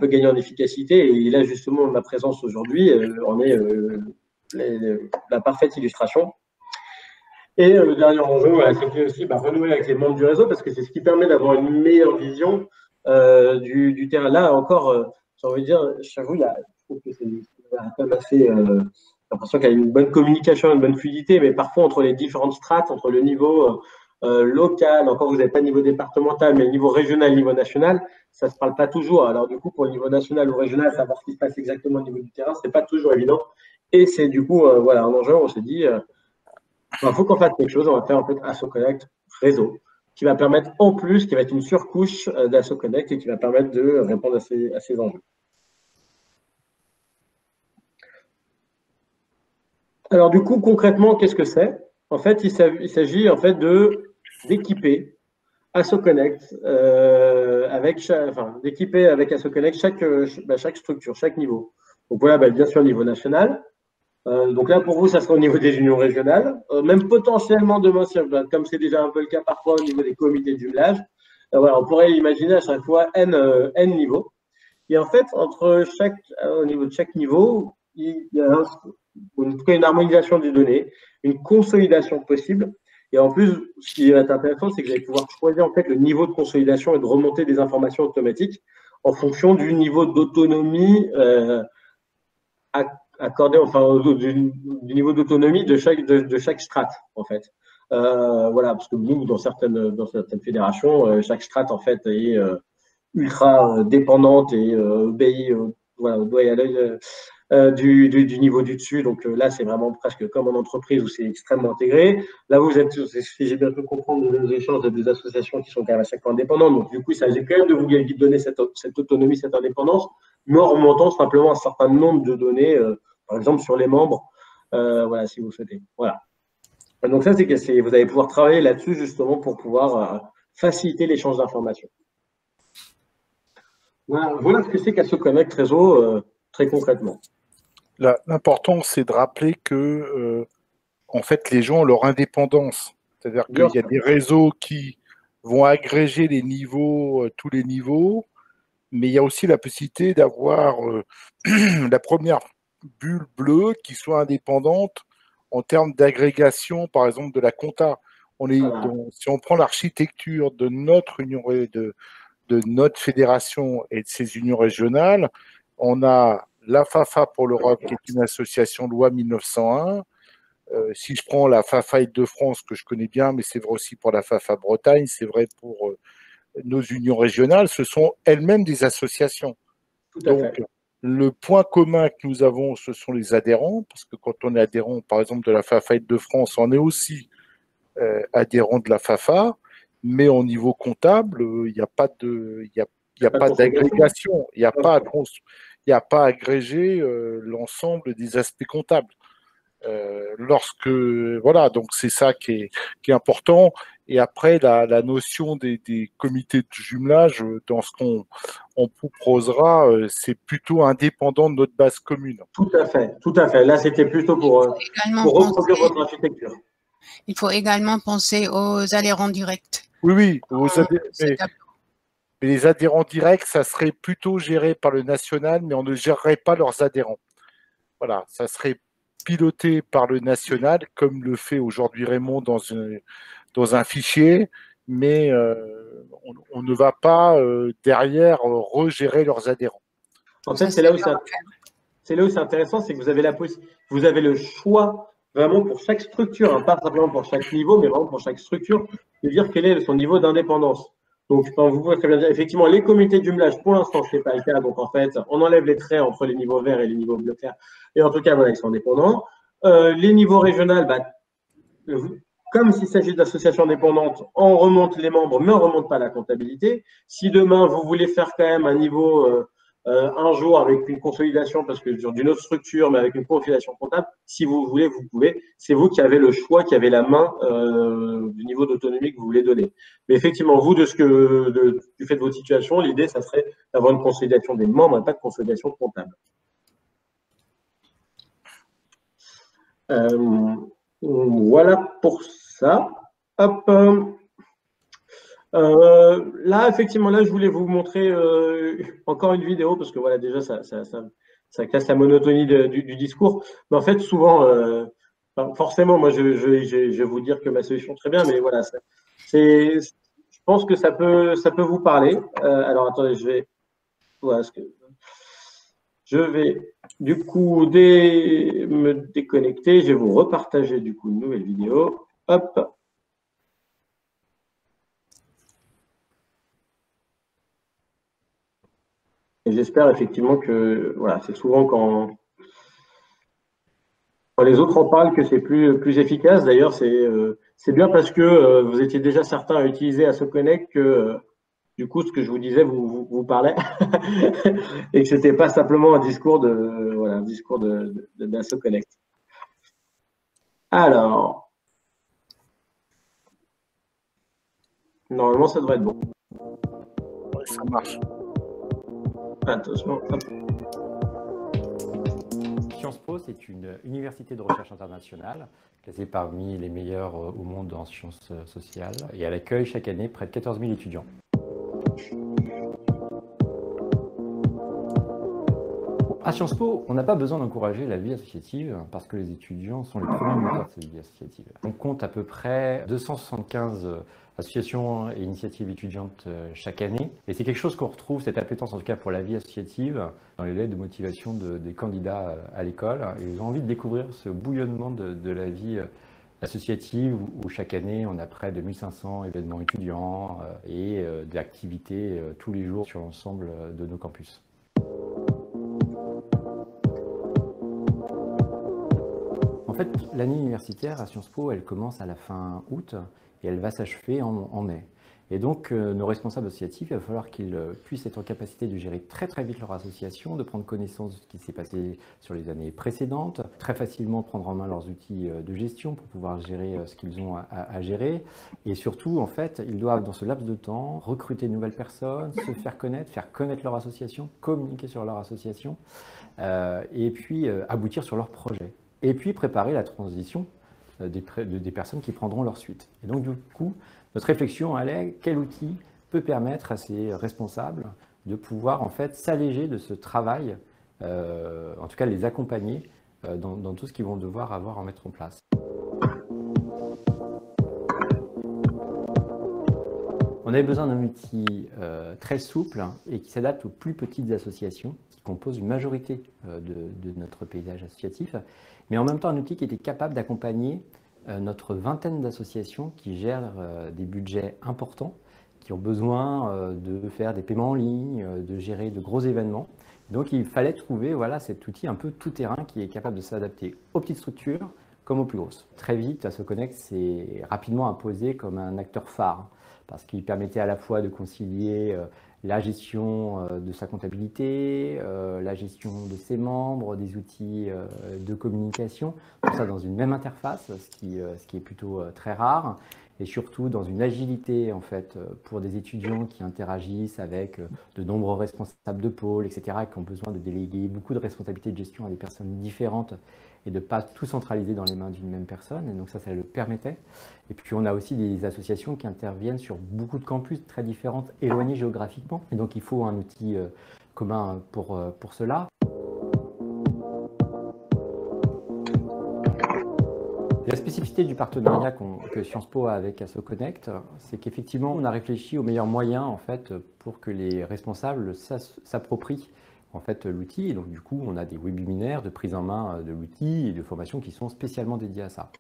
gagner en efficacité. Et là, justement, ma présence aujourd'hui en est la parfaite illustration. Et le dernier enjeu, c'est aussi renouer avec les membres du réseau, parce que c'est ce qui permet d'avoir une meilleure vision du terrain. Là encore, j'ai envie de dire, j'avoue, je trouve que c'est quand même assez. L'impression qu'il y a une bonne communication, une bonne fluidité, mais parfois entre les différentes strates, entre le niveau local, encore vous n'avez pas le niveau départemental, mais le niveau régional, le niveau national, ça ne se parle pas toujours. Alors du coup, pour le niveau national ou régional, savoir ce qui se passe exactement au niveau du terrain, ce n'est pas toujours évident. Et c'est du coup, un enjeu, on s'est dit, il faut qu'on fasse quelque chose, on va faire en fait AssoConnect Réseau, qui va permettre en plus, qui va être une surcouche d'AssoConnect et qui va permettre de répondre à ces enjeux. Alors du coup, concrètement, qu'est-ce que c'est? En fait, il s'agit en fait d'équiper AssoConnect d'équiper avec AssoConnect chaque structure, chaque niveau. Donc voilà, bien sûr, niveau national. Donc là, pour vous, ça sera au niveau des unions régionales, même potentiellement demain, comme c'est déjà un peu le cas parfois au niveau des comités de jumelage. Voilà, on pourrait imaginer à chaque fois N niveaux. Et en fait, au niveau de chaque niveau, il y a en tout cas une harmonisation des données, une consolidation possible. Et en plus, ce qui va être intéressant, c'est que vous allez pouvoir choisir en fait le niveau de consolidation et de remontée des informations automatiques en fonction du niveau d'autonomie accordé, enfin du niveau d'autonomie de chaque strate en fait. Voilà, parce que nous, dans certaines fédérations, chaque strate en fait est ultra dépendante et obéit voilà, au doigt et à l'œil du niveau du dessus. Donc là, c'est vraiment presque comme en entreprise où c'est extrêmement intégré. Là, vous êtes, si j'ai bien pu comprendre de nos échanges, des associations qui sont quand même à chaque fois indépendantes. Donc du coup, il s'agit quand même de vous donner cette autonomie, cette indépendance, mais en remontant simplement un certain nombre de données, par exemple sur les membres, voilà, si vous souhaitez. Voilà. Donc ça, c'est que vous allez pouvoir travailler là-dessus justement pour pouvoir faciliter l'échange d'informations. Voilà ce que c'est qu'AssoConnect Réseau très concrètement. L'important, c'est de rappeler que en fait, les gens ont leur indépendance. C'est-à-dire qu'il y a des réseaux qui vont agréger les niveaux, tous les niveaux, mais il y a aussi la possibilité d'avoir la première bulle bleue qui soit indépendante en termes d'agrégation, par exemple, de la compta. Si on prend l'architecture de notre union, de notre fédération et de ses unions régionales, on a la FAFA pour l'Europe, qui est une association loi 1901. Si je prends la FAFA Île-de-France, que je connais bien, mais c'est vrai aussi pour la FAFA Bretagne, c'est vrai pour nos unions régionales, ce sont elles-mêmes des associations. Donc, le point commun que nous avons, ce sont les adhérents, parce que quand on est adhérent, par exemple, de la FAFA Île-de-France, on est aussi adhérent de la FAFA, mais au niveau comptable, il n'y a pas d'agrégation, il n'y a pas à agréger l'ensemble des aspects comptables. Voilà, donc c'est ça qui est important. Et après, la notion des comités de jumelage, dans ce qu'on proposera, c'est plutôt indépendant de notre base commune. Tout à fait, tout à fait. Là, c'était plutôt pour reproduire votre architecture. Il faut également penser aux adhérents directs. Oui, mais les adhérents directs, ça serait plutôt géré par le national, mais on ne gérerait pas leurs adhérents. Voilà, ça serait piloté par le national, comme le fait aujourd'hui Raymond dans un fichier, mais on ne va pas derrière regérer leurs adhérents. En fait, c'est là où c'est intéressant, c'est que vous avez le choix vraiment pour chaque structure, hein, pas simplement pour chaque niveau, mais vraiment pour chaque structure, de dire quel est son niveau d'indépendance. Donc, vous pouvez très bien dire, effectivement, les comités de jumelage, pour l'instant, ce n'est pas le cas. Donc, en fait, on enlève les traits entre les niveaux verts et les niveaux bleu clair. Et en tout cas, voilà, ils sont indépendants. Les niveaux régionaux, comme s'il s'agit d'associations indépendantes, on remonte les membres, mais on ne remonte pas la comptabilité. Si demain, vous voulez faire quand même un niveau un jour avec une consolidation, parce que sur d'une autre structure, mais avec une consolidation comptable, si vous voulez, vous pouvez. C'est vous qui avez le choix, qui avez la main du niveau d'autonomie que vous voulez donner. Mais effectivement, vous, du fait de votre situation, l'idée, ça serait d'avoir une consolidation des membres et pas de consolidation comptable. Voilà pour ça. Hop. Là, effectivement, là, je voulais vous montrer encore une vidéo parce que voilà, déjà, ça casse la monotonie du discours. Mais en fait, souvent, forcément, moi, je vais vous dire que ma solution est très bien, mais voilà, je pense que ça peut vous parler. Alors, attendez, je vais du coup me déconnecter. Je vais vous repartager du coup une nouvelle vidéo. Hop. Et j'espère effectivement que voilà, c'est souvent quand les autres en parlent que c'est plus efficace. D'ailleurs, c'est bien parce que vous étiez déjà certains à utiliser AssoConnect que du coup, ce que je vous disais vous parlait et que c'était pas simplement un discours d'AssoConnect. Alors, normalement, ça devrait être bon. Ouais, ça marche. Attention. Sciences Po, c'est une université de recherche internationale, classée parmi les meilleures au monde en sciences sociales, et elle accueille chaque année près de 14 000 étudiants. À Sciences Po, on n'a pas besoin d'encourager la vie associative parce que les étudiants sont les premiers moteurs de cette vie associative. On compte à peu près 275 associations et initiatives étudiantes chaque année. Et c'est quelque chose qu'on retrouve, cette appétence en tout cas pour la vie associative, dans les lettres de motivation des candidats à l'école. Ils ont envie de découvrir ce bouillonnement de la vie associative où chaque année on a près de 1500 événements étudiants et d'activités tous les jours sur l'ensemble de nos campus. En fait, l'année universitaire à Sciences Po, elle commence à la fin août et elle va s'achever en mai. Et donc, nos responsables associatifs, il va falloir qu'ils puissent être en capacité de gérer très très vite leur association, de prendre connaissance de ce qui s'est passé sur les années précédentes, très facilement prendre en main leurs outils de gestion pour pouvoir gérer ce qu'ils ont à gérer. Et surtout, en fait, ils doivent, dans ce laps de temps, recruter de nouvelles personnes, se faire connaître leur association, communiquer sur leur association, et puis aboutir sur leur projet. Et puis préparer la transition des personnes qui prendront leur suite. Et donc, du coup, notre réflexion, elle est quel outil peut permettre à ces responsables de pouvoir en fait s'alléger de ce travail, en tout cas les accompagner dans tout ce qu'ils vont devoir avoir à mettre en place. On avait besoin d'un outil très souple et qui s'adapte aux plus petites associations qui composent une majorité de notre paysage associatif, mais en même temps un outil qui était capable d'accompagner notre vingtaine d'associations qui gèrent des budgets importants, qui ont besoin de faire des paiements en ligne, de gérer de gros événements. Donc il fallait trouver cet outil un peu tout-terrain qui est capable de s'adapter aux petites structures comme aux plus grosses. Très vite, AssoConnect s'est rapidement imposé comme un acteur phare parce qu'il permettait à la fois de concilier la gestion de sa comptabilité, la gestion de ses membres, des outils de communication, tout ça dans une même interface, ce qui est plutôt très rare, et surtout dans une agilité en fait pour des étudiants qui interagissent avec de nombreux responsables de pôle, etc., qui ont besoin de déléguer beaucoup de responsabilités de gestion à des personnes différentes et de ne pas tout centraliser dans les mains d'une même personne. Et donc ça le permettait. Et puis on a aussi des associations qui interviennent sur beaucoup de campus très différents, éloignés géographiquement. Et donc il faut un outil commun pour cela. La spécificité du partenariat que Sciences Po a avec AssoConnect, c'est qu'effectivement on a réfléchi aux meilleurs moyens en fait, pour que les responsables s'approprient en fait l'outil. Et donc du coup on a des webinaires de prise en main de l'outil et de formation qui sont spécialement dédiés à ça.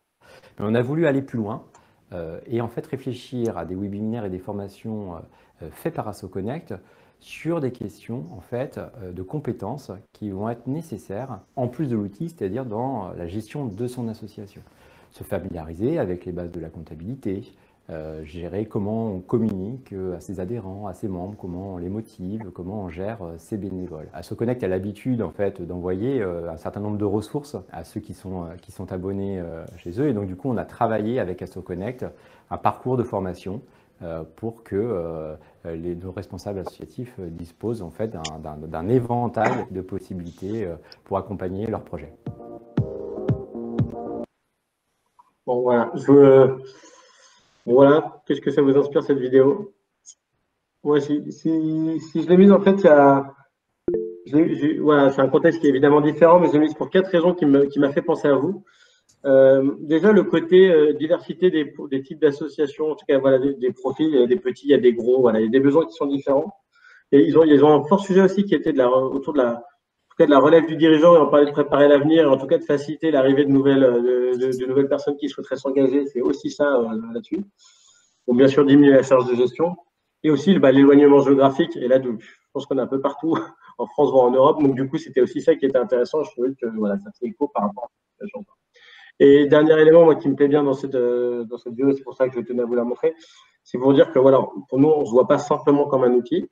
Mais on a voulu aller plus loin et en fait réfléchir à des webinaires et des formations faits par AssoConnect sur des questions en fait de compétences qui vont être nécessaires en plus de l'outil, c'est-à-dire dans la gestion de son association. Se familiariser avec les bases de la comptabilité, gérer comment on communique à ses adhérents, à ses membres, comment on les motive, comment on gère ses bénévoles. AssoConnect a l'habitude en fait d'envoyer un certain nombre de ressources à ceux qui sont abonnés chez eux, et donc du coup on a travaillé avec AssoConnect un parcours de formation pour que nos responsables associatifs disposent en fait d'un éventail de possibilités pour accompagner leurs projets. Bon, voilà. Voilà. Qu'est-ce que ça vous inspire, cette vidéo? Moi, si je l'ai mise, en fait, voilà, c'est un contexte qui est évidemment différent, mais je l'ai mise pour 4 raisons qui m'a fait penser à vous. Déjà, le côté diversité des types d'associations, en tout cas, voilà, des profils, il y a des petits, il y a des gros, voilà, il y a des besoins qui sont différents. Et ils ont un fort sujet aussi qui était autour de la relève du dirigeant, et on parlait de préparer l'avenir, en tout cas de faciliter l'arrivée de nouvelles personnes qui souhaiteraient s'engager, c'est aussi ça là-dessus. Bon, bien sûr, diminuer la charge de gestion. Et aussi l'éloignement géographique, et là, je pense qu'on est un peu partout, en France, voire en Europe, donc du coup, c'était aussi ça qui était intéressant, je trouvais que voilà, ça fait écho par rapport à la situation. Et dernier élément, moi, qui me plaît bien dans cette vidéo, c'est pour ça que je tenais à vous la montrer, c'est pour dire que voilà, pour nous, on ne se voit pas simplement comme un outil,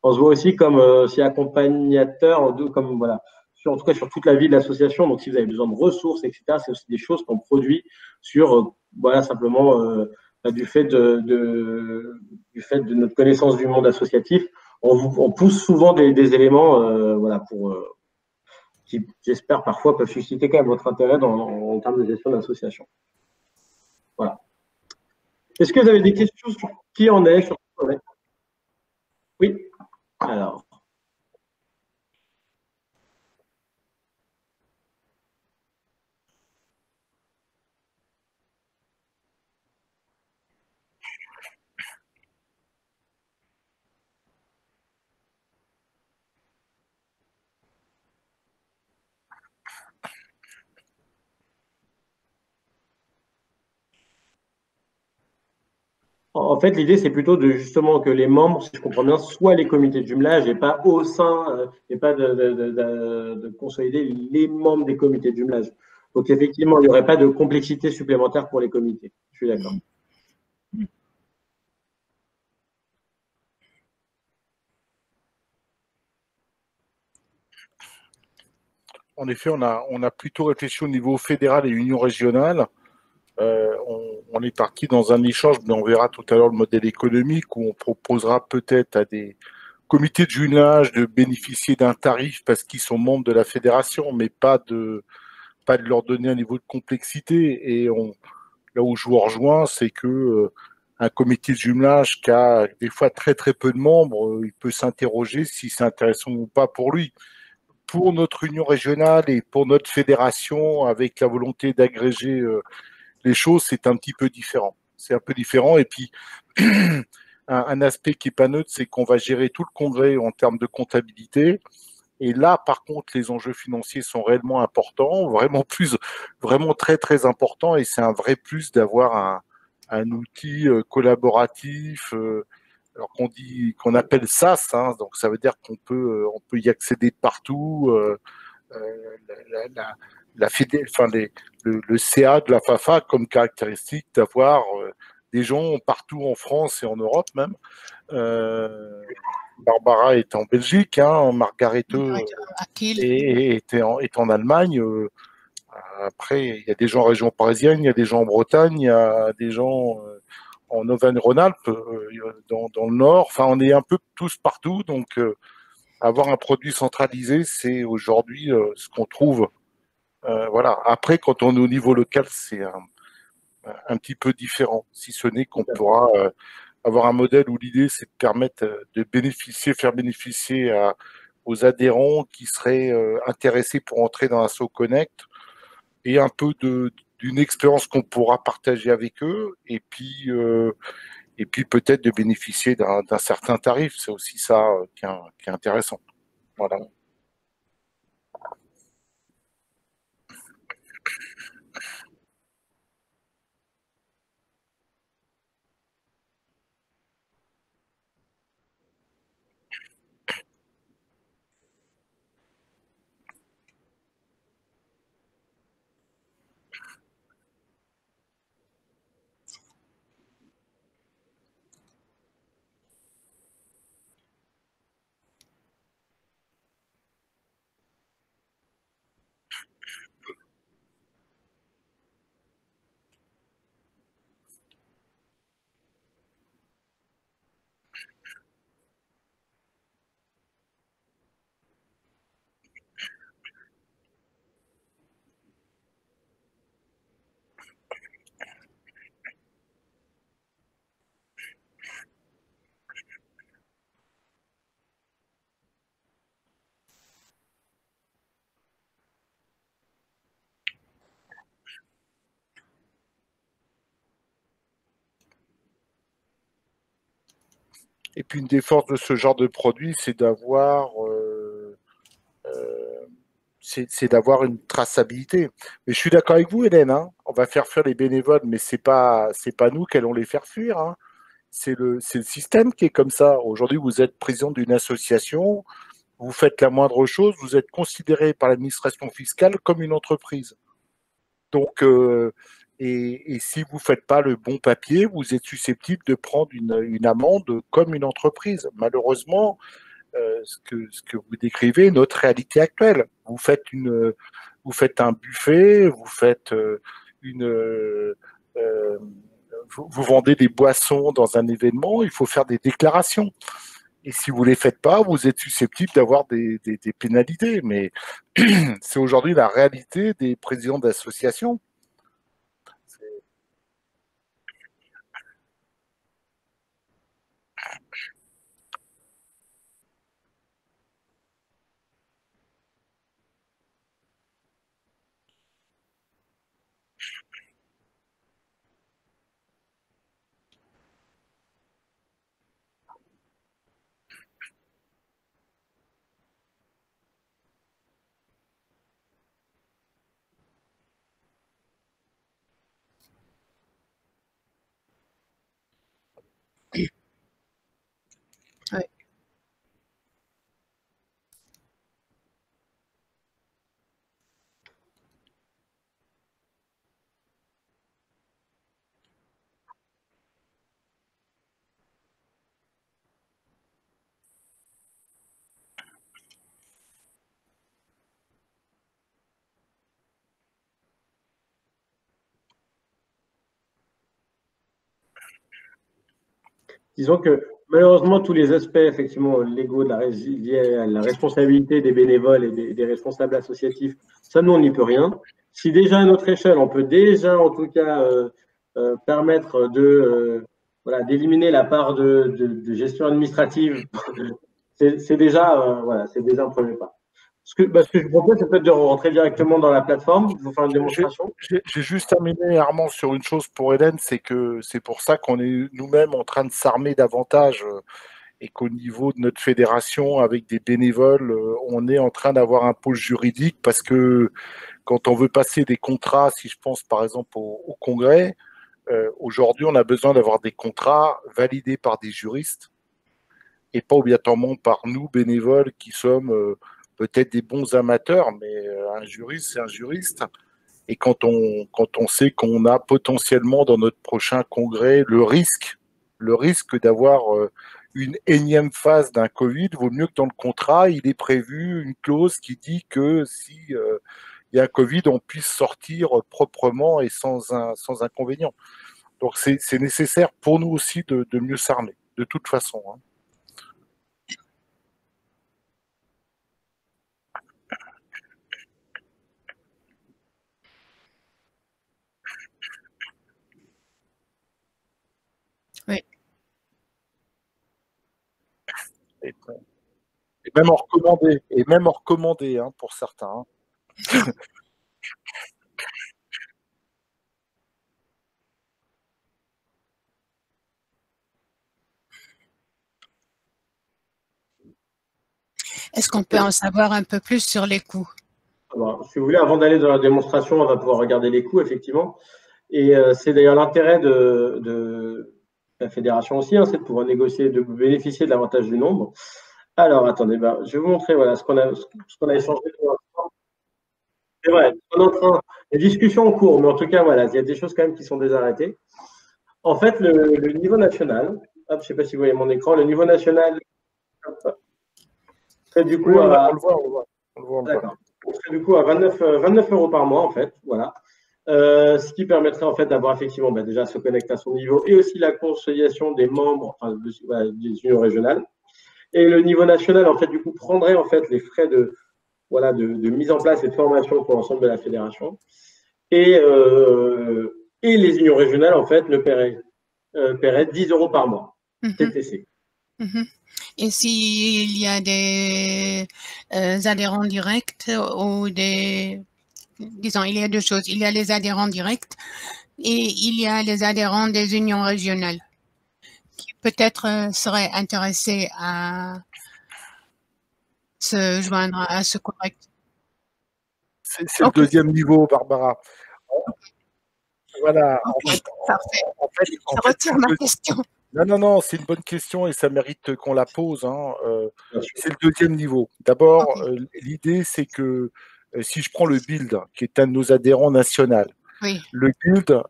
on se voit aussi comme accompagnateur, comme voilà, en tout cas sur toute la vie de l'association. Donc si vous avez besoin de ressources, etc., c'est aussi des choses qu'on produit sur voilà, simplement du fait de notre connaissance du monde associatif. On pousse souvent des éléments voilà, qui, j'espère, parfois peuvent susciter quand même votre intérêt en termes de gestion d'association. Voilà. Est-ce que vous avez des questions sur qui en est sur... Oui. Alors. En fait, l'idée, c'est plutôt de justement que les membres, si je comprends bien, soient les comités de jumelage et pas au sein, et pas de consolider les membres des comités de jumelage. Donc, effectivement, il n'y aurait pas de complexité supplémentaire pour les comités. Je suis d'accord. En effet, on a plutôt réfléchi au niveau fédéral et union régionale. On est parti dans un échange, mais on verra tout à l'heure le modèle économique où on proposera peut-être à des comités de jumelage de bénéficier d'un tarif parce qu'ils sont membres de la fédération, mais pas de leur donner un niveau de complexité. Et là où je vous rejoins, c'est que un comité de jumelage qui a des fois très très peu de membres, il peut s'interroger si c'est intéressant ou pas pour lui. Pour notre union régionale et pour notre fédération, avec la volonté d'agréger les choses, c'est un petit peu différent. C'est un peu différent. Et puis, un aspect qui n'est pas neutre, c'est qu'on va gérer tout le congrès en termes de comptabilité. Et là, par contre, les enjeux financiers sont réellement importants, vraiment très, très importants. Et c'est un vrai plus d'avoir un outil collaboratif, alors qu'on appelle SaaS, hein, donc ça veut dire on peut y accéder de partout. Enfin, le CA de la FAFA comme caractéristique d'avoir des gens partout en France et en Europe même. Barbara est en Belgique, hein, Margarete est en Allemagne. Après, il y a des gens en région parisienne, il y a des gens en Bretagne, il y a des gens en Auvergne-Rhône-Alpes, dans le Nord. Enfin, on est un peu tous partout. Donc, avoir un produit centralisé, c'est aujourd'hui ce qu'on trouve. Voilà. Après, quand on est au niveau local, c'est un petit peu différent, si ce n'est qu'on pourra avoir un modèle où l'idée, c'est de permettre de faire bénéficier aux adhérents qui seraient intéressés pour entrer dans Asso Connect et un peu d'une expérience qu'on pourra partager avec eux et puis peut-être de bénéficier d'un certain tarif. C'est aussi ça qui est intéressant. Voilà. Et puis une des forces de ce genre de produit, c'est d'avoir une traçabilité. Mais je suis d'accord avec vous, Hélène. Hein, on va faire fuir les bénévoles, mais c'est pas nous qui allons les faire fuir. Hein. C'est le système qui est comme ça. Aujourd'hui, vous êtes président d'une association, vous faites la moindre chose, vous êtes considéré par l'administration fiscale comme une entreprise. Donc, et si vous ne faites pas le bon papier, vous êtes susceptible de prendre une amende comme une entreprise. Malheureusement, ce que vous décrivez est notre réalité actuelle. Vous faites un buffet, vous vendez des boissons dans un événement, il faut faire des déclarations. Et si vous ne les faites pas, vous êtes susceptible d'avoir des pénalités. Mais c'est aujourd'hui la réalité des présidents d'associations. Disons que malheureusement, tous les aspects effectivement légaux liés à la responsabilité des bénévoles et des responsables associatifs, ça, nous, on n'y peut rien. Si déjà à notre échelle, on peut déjà en tout cas permettre voilà, d'éliminer la part de gestion administrative, c'est déjà, voilà, c'est déjà un premier pas. Ce que je vous propose, c'est peut-être de rentrer directement dans la plateforme, de vous faire une démonstration. J'ai juste terminé, Armand, sur une chose pour Hélène, c'est que c'est pour ça qu'on est nous-mêmes en train de s'armer davantage et qu'au niveau de notre fédération, avec des bénévoles, on est en train d'avoir un pôle juridique parce que quand on veut passer des contrats, si je pense par exemple au Congrès, aujourd'hui, on a besoin d'avoir des contrats validés par des juristes et pas obligatoirement par nous, bénévoles, qui sommes peut-être des bons amateurs, mais un juriste, c'est un juriste. Et quand on sait qu'on a potentiellement dans notre prochain congrès le risque d'avoir une énième phase d'un Covid, vaut mieux que dans le contrat, il est prévu une clause qui dit que si il y a un Covid, on puisse sortir proprement et sans inconvénient. Donc c'est nécessaire pour nous aussi de mieux s'armer, de toute façon. Hein. Oui. Et même en recommandé, hein, pour certains. Hein. Est-ce qu'on peut en savoir un peu plus sur les coûts? Alors, si vous voulez, avant d'aller dans la démonstration, on va pouvoir regarder les coûts, effectivement. Et c'est d'ailleurs l'intérêt de la fédération aussi, hein, c'est de pouvoir négocier, de bénéficier de l'avantage du nombre. Alors, attendez, je vais vous montrer voilà, ce qu'on a échangé pour l'instant. C'est vrai, on est en train, les discussions en cours, mais en tout cas, voilà, il y a des choses quand même qui sont désarrêtées. En fait, le niveau national, je ne sais pas si vous voyez mon écran, le niveau national, c'est du coup, oui, on le voit. D'accord. On serait du coup à 29 € par mois, en fait, voilà. Ce qui permettrait en fait d'avoir effectivement déjà se connecter à son niveau et aussi la conciliation des membres des unions régionales. Et le niveau national, en fait, du coup, prendrait en fait les frais de mise en place et de formation pour l'ensemble de la fédération. Et les unions régionales, en fait, paieraient 10 € par mois, TTC. Et s'il y a des adhérents directs ou disons, il y a deux choses. Il y a les adhérents directs et il y a les adhérents des unions régionales qui peut-être seraient intéressés à se joindre à ce correct. C'est le deuxième niveau, Barbara. Voilà. Okay, parfait. Je retire ma question. Non, c'est une bonne question et ça mérite qu'on la pose. Hein. C'est le deuxième niveau. D'abord, l'idée, c'est que si je prends le Build, qui est un de nos adhérents national, oui. Le Build,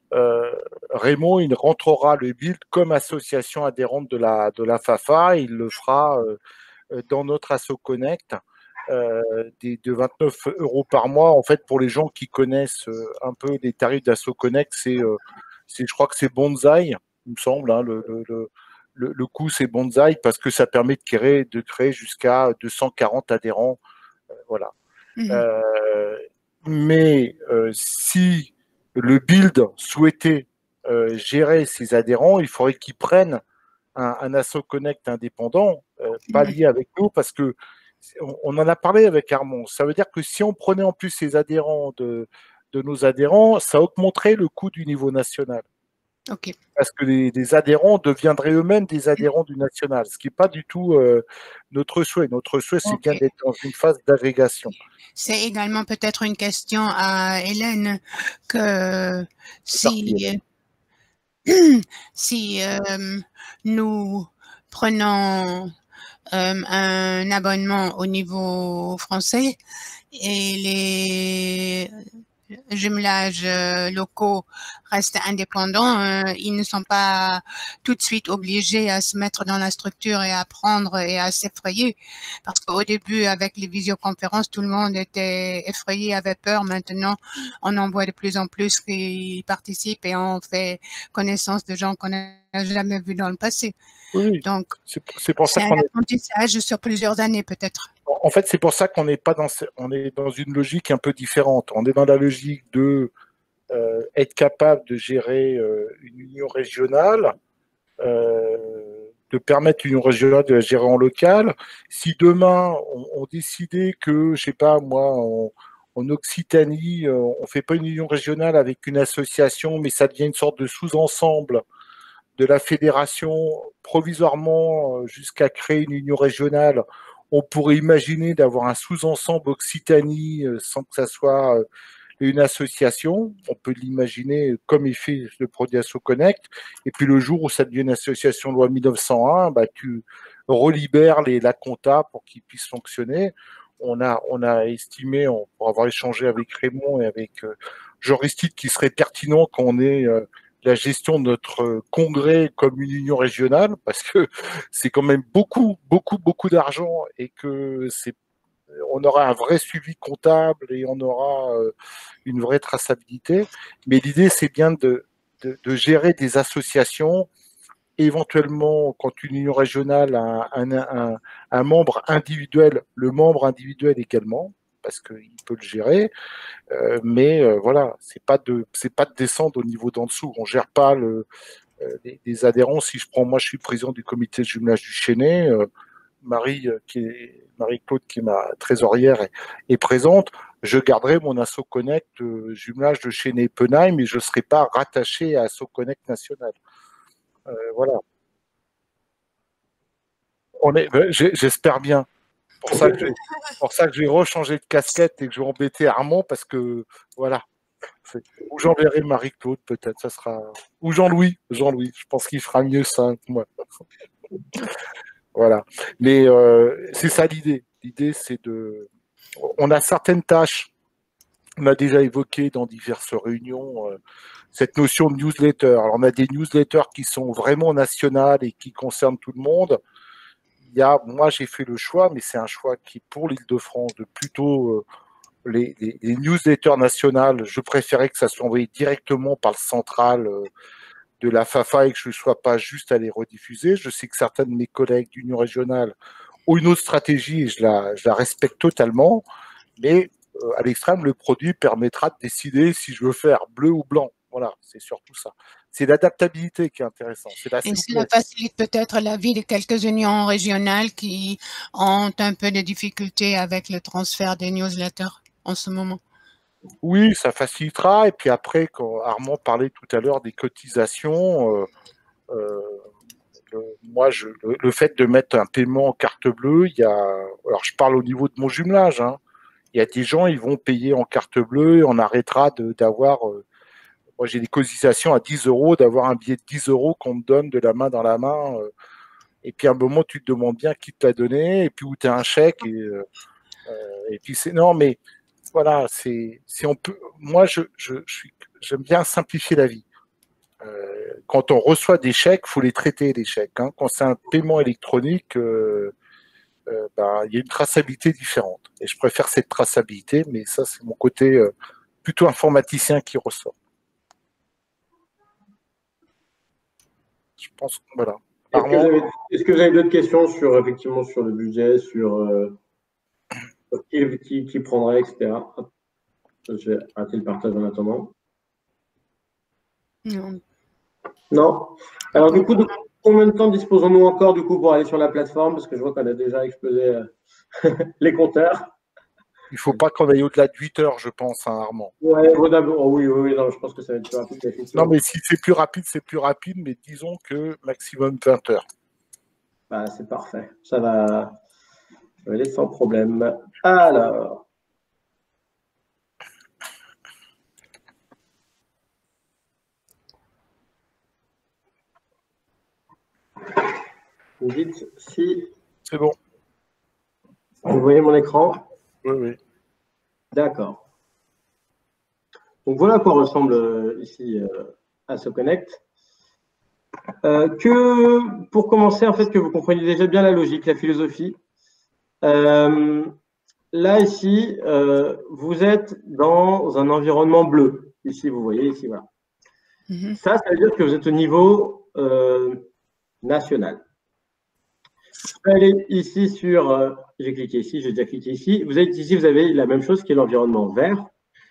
Raymond, il rentrera le Build comme association adhérente de la FAFA. Il le fera dans notre Asso Connect de 29 € par mois. En fait, pour les gens qui connaissent un peu les tarifs d'Asso Connect, je crois que c'est Bonsaï, il me semble. Hein, le coût, c'est Bonsaï parce que ça permet de créer jusqu'à 240 adhérents. Voilà. Mais si le Build souhaitait gérer ses adhérents, il faudrait qu'ils prennent un Asso Connect indépendant, pas lié avec nous, parce que on en a parlé avec Armand. Ça veut dire que si on prenait en plus ces adhérents de nos adhérents, ça augmenterait le coût du niveau national. Okay. Parce que les adhérents deviendraient eux-mêmes des adhérents du national, ce qui n'est pas du tout notre souhait. Notre souhait, c'est bien d'être dans une phase d'agrégation. C'est également peut-être une question à Hélène que si nous prenons un abonnement au niveau français et les jumelages locaux restent indépendants, ils ne sont pas tout de suite obligés à se mettre dans la structure et à apprendre et à s'effrayer. Parce qu'au début, avec les visioconférences, tout le monde était effrayé, avait peur. Maintenant, on en voit de plus en plus qui participent et on fait connaissance de gens qu'on n'a jamais vus dans le passé. Oui, donc c'est pour ça un apprentissage sur plusieurs années peut-être. En fait, c'est pour ça qu'on n'est pas on est dans une logique un peu différente. On est dans la logique de être capable de gérer une union régionale, de permettre l'union régionale de la gérer en local. Si demain on décidait que, je sais pas moi, en Occitanie, on fait pas une union régionale avec une association, mais ça devient une sorte de sous-ensemble de la fédération provisoirement jusqu'à créer une union régionale, on pourrait imaginer d'avoir un sous-ensemble Occitanie sans que ça soit une association. On peut l'imaginer comme est fait le produit AssoConnect. Et puis le jour où ça devient une association loi 1901, bah, tu relibères la compta pour qu'ils puissent fonctionner. On a estimé, pour avoir échangé avec Raymond et avec Jean Ristide, qu'il serait pertinent qu'on ait la gestion de notre congrès comme une union régionale, parce que c'est quand même beaucoup d'argent et que on aura un vrai suivi comptable et on aura une vraie traçabilité. Mais l'idée, c'est bien de gérer des associations, éventuellement, quand une union régionale a un membre individuel, le membre individuel également, parce qu'il peut le gérer. Mais voilà, c'est pas de descendre au niveau d'en dessous. On gère pas les adhérents. Si je prends, moi, je suis président du comité de jumelage du Chesnay. Marie-Claude, qui est ma trésorière, est présente. Je garderai mon AssoConnect jumelage de Chesnay-Penheim, mais je ne serai pas rattaché à AssoConnect national. Voilà. J'espère bien. C'est pour ça que j'ai rechangé de casquette et que je vais embêter Armand parce que voilà. Ou j'enverrai Marie-Claude peut-être, ça sera. Ou Jean-Louis, je pense qu'il fera mieux ça que moi. Voilà. Mais c'est ça l'idée. L'idée, c'est de. On a certaines tâches. On a déjà évoqué dans diverses réunions cette notion de newsletter. Alors, on a des newsletters qui sont vraiment nationales et qui concernent tout le monde. Moi, j'ai fait le choix, mais c'est un choix qui, pour l'Île-de-France, de plutôt les newsletters nationales, je préférais que ça soit envoyé directement par le central de la FAFA et que je ne sois pas juste à les rediffuser. Je sais que certains de mes collègues d'Union régionale ont une autre stratégie et je la respecte totalement, mais à l'extrême, le produit permettra de décider si je veux faire bleu ou blanc. Voilà, c'est surtout ça. C'est l'adaptabilité qui est intéressante. Et cela facilite peut-être la vie de quelques unions régionales qui ont un peu de difficultés avec le transfert des newsletters en ce moment. Oui, ça facilitera. Et puis après, quand Armand parlait tout à l'heure des cotisations, moi, le fait de mettre un paiement en carte bleue, alors je parle au niveau de mon jumelage, hein, il y a des gens, ils vont payer en carte bleue et on arrêtera d'avoir... moi, j'ai des cotisations à 10 €, d'avoir un billet de 10 € qu'on me donne de la main dans la main. Et puis à un moment, tu te demandes bien qui te l'a donné, et puis où tu as un chèque. Et puis c'est... Non, mais voilà, si on peut... Moi, j'aime bien simplifier la vie. Quand on reçoit des chèques, il faut les traiter, les chèques. Hein. Quand c'est un paiement électronique, il y a une traçabilité différente. Et je préfère cette traçabilité, mais ça, c'est mon côté plutôt informaticien qui ressort. Je pense que voilà. Est-ce que vous avez d'autres questions sur le budget, sur qui prendrait, etc. Je vais arrêter le partage en attendant. Non. Alors du coup, combien de temps disposons-nous encore du coup pour aller sur la plateforme? Parce que je vois qu'on a déjà explosé les compteurs. Il ne faut pas qu'on aille au-delà de 8 heures, je pense, hein, Armand. Ouais, oui, non, je pense que ça va être plus rapide. Non, mais si c'est plus rapide, mais disons que maximum 20 heures. Bah, c'est parfait. Ça va aller sans problème. Alors. Vous dites si. C'est bon. Vous voyez mon écran? Oui. D'accord. Donc voilà à quoi ressemble ici AssoConnect. Que pour commencer, en fait, que vous compreniez déjà bien la logique, la philosophie. Là, ici, vous êtes dans un environnement bleu. Ici, vous voyez, ici, voilà. Ça veut dire que vous êtes au niveau national. Je vais aller ici sur, j'ai cliqué ici, j'ai déjà cliqué ici. Vous êtes ici, vous avez la même chose qui est l'environnement vert,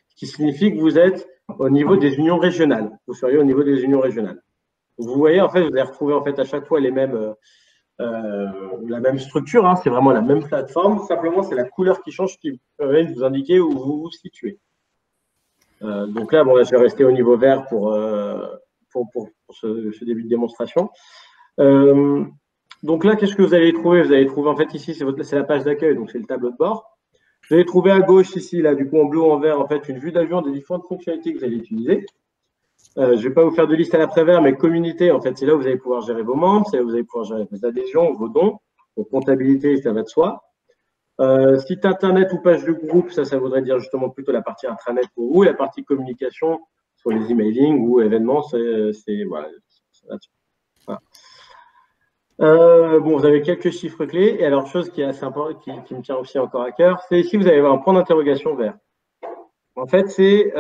ce qui signifie que vous êtes au niveau des unions régionales. Vous seriez au niveau des unions régionales. Vous voyez, en fait, vous allez retrouver en fait à chaque fois les mêmes, la même structure. Hein, c'est vraiment la même plateforme. Simplement, c'est la couleur qui change qui permet de vous indiquer où vous vous situez. Donc là, bon, là, je vais rester au niveau vert pour ce début de démonstration. Donc là, qu'est-ce que vous allez trouver? Vous allez trouver, en fait, ici, c'est la page d'accueil, donc c'est le tableau de bord. Vous allez trouver à gauche, ici, là, du coup, en bleu ou en vert, en fait, une vue d'avion des différentes fonctionnalités que vous allez utiliser. Je ne vais pas vous faire de liste à l'après-vert, mais communauté, en fait, c'est là où vous allez pouvoir gérer vos membres, c'est là où vous allez pouvoir gérer vos adhésions, vos dons, vos comptabilités, ça va de soi. Site internet ou page de groupe, ça voudrait dire justement plutôt la partie intranet pour vous, la partie communication sur les emailing ou événements, voilà, voilà. Bon, vous avez quelques chiffres clés. Et alors, chose qui est assez importante, qui me tient aussi encore à cœur, c'est ici, vous allez avoir un point d'interrogation vert. En fait, c'est,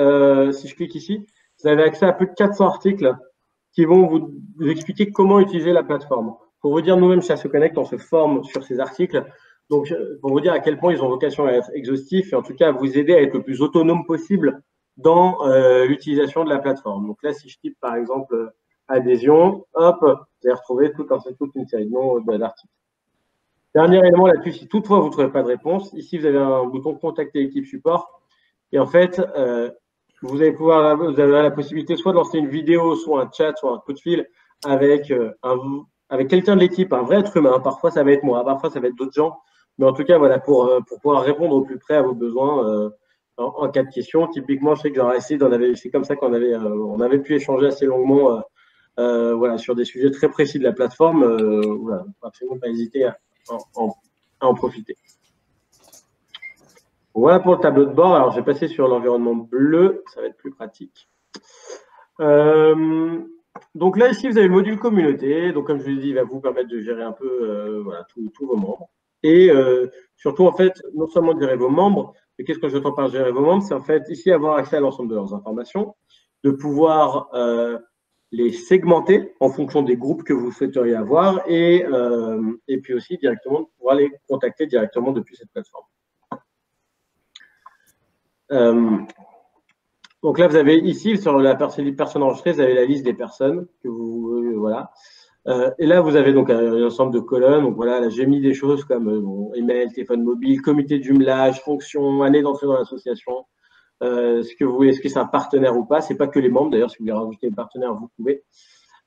si je clique ici, vous avez accès à plus de 400 articles qui vont vous expliquer comment utiliser la plateforme. Pour vous dire, nous-mêmes, chez AssoConnect, on se forme sur ces articles. Donc, pour vous dire à quel point ils ont vocation à être exhaustifs et en tout cas à vous aider à être le plus autonome possible dans l'utilisation de la plateforme. Donc là, si je type par exemple adhésion, hop, vous allez retrouver toute une série de noms d'articles. Dernier élément là-dessus, si toutefois vous ne trouvez pas de réponse, ici vous avez un bouton contacter l'équipe support et en fait, vous avez la possibilité soit de lancer une vidéo, soit un chat, soit un coup de fil avec quelqu'un de l'équipe, un vrai être humain. Parfois ça va être moi, parfois ça va être d'autres gens. Mais en tout cas, voilà, pour pouvoir répondre au plus près à vos besoins en cas de question. Typiquement, je sais que j'aurais essayé c'est comme ça qu'on avait pu échanger assez longuement voilà, sur des sujets très précis de la plateforme. Voilà, absolument pas hésiter à en profiter. Voilà pour le tableau de bord. Alors, je vais passer sur l'environnement bleu, ça va être plus pratique. Donc là, ici, vous avez le module communauté. Donc, comme je vous l'ai dit, il va vous permettre de gérer un peu voilà, tous vos membres. Et surtout, en fait, non seulement de gérer vos membres, mais qu'est-ce que j'entends par gérer vos membres? C'est en fait ici avoir accès à l'ensemble de leurs informations, de pouvoir les segmenter en fonction des groupes que vous souhaiteriez avoir et puis aussi directement de pouvoir les contacter directement depuis cette plateforme. Donc là, vous avez ici, sur la personne enregistrée, vous avez la liste des personnes que vous voilà. Et là, vous avez donc un ensemble de colonnes. Donc voilà, là, j'ai mis des choses comme email, téléphone mobile, comité de jumelage, fonction, année d'entrée dans l'association. Ce que vous voulez, est-ce que c'est un partenaire ou pas? C'est pas que les membres. D'ailleurs, si vous voulez rajouter des partenaires, vous pouvez.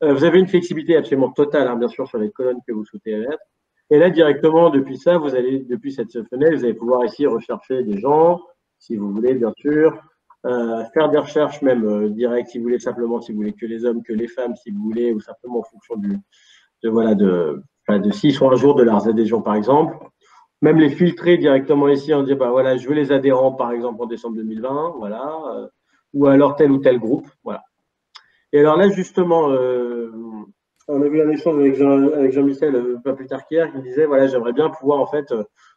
Vous avez une flexibilité absolument totale, hein, bien sûr, sur les colonnes que vous souhaitez mettre. Et là, directement, depuis ça, vous allez, depuis cette fenêtre, vous allez pouvoir ici rechercher des gens, si vous voulez, bien sûr. Faire des recherches même directes si vous voulez, simplement si vous voulez que les hommes, que les femmes, si vous voulez, ou simplement en fonction de s'ils sont un jour de leurs adhésions, par exemple. Même les filtrer directement ici, on dit, bah voilà, je veux les adhérents, par exemple, en décembre 2020, voilà, ou alors tel ou tel groupe, voilà. Et alors là, justement, on a eu un échange avec Jean-Michel pas plus tard qu'hier, qui disait, voilà, j'aimerais bien pouvoir, en fait,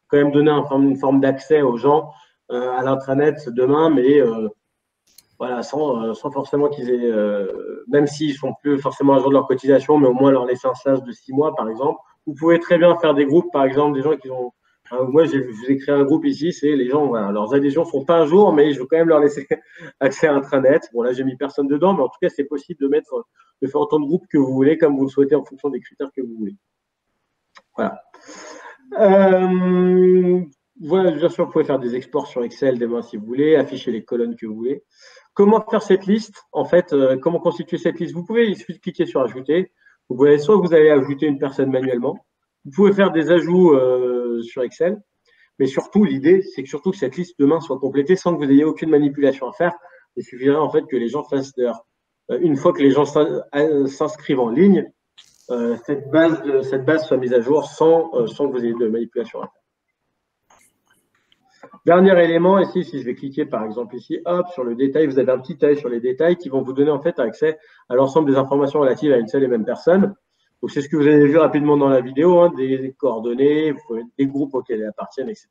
quand même donner une forme d'accès aux gens à l'intranet demain, mais voilà, sans forcément qu'ils aient, même s'ils ne sont plus forcément à jour de leur cotisation, mais au moins leur laisser un stage de 6 mois, par exemple. Vous pouvez très bien faire des groupes, par exemple, des gens qui ont. Moi, je vous ai créé un groupe ici, c'est les gens, voilà, leurs adhésions ne sont pas un jour, mais je veux quand même leur laisser accès à intranet. Bon, là, j'ai mis personne dedans, mais en tout cas, c'est possible de faire autant de groupes que vous voulez, comme vous le souhaitez, en fonction des critères que vous voulez. Voilà. Voilà, bien sûr, vous pouvez faire des exports sur Excel demain si vous voulez, afficher les colonnes que vous voulez. Comment faire cette liste? En fait, comment constituer cette liste? Vous pouvez, il suffit de cliquer sur ajouter. Vous pouvez, soit vous allez ajouter une personne manuellement. Vous pouvez faire des ajouts sur Excel. Mais surtout, l'idée, c'est que surtout que cette liste demain soit complétée sans que vous ayez aucune manipulation à faire. Il suffirait en fait que les gens fassent d'ailleurs, une fois que les gens s'inscrivent en ligne, cette base soit mise à jour sans que vous ayez de manipulation à faire. Dernier élément, ici, si je vais cliquer par exemple ici, hop, sur le détail, vous avez un petit œil sur les détails qui vont vous donner en fait accès à l'ensemble des informations relatives à une seule et même personne. Donc, c'est ce que vous avez vu rapidement dans la vidéo, hein, des coordonnées, des groupes auxquels elles appartiennent, etc.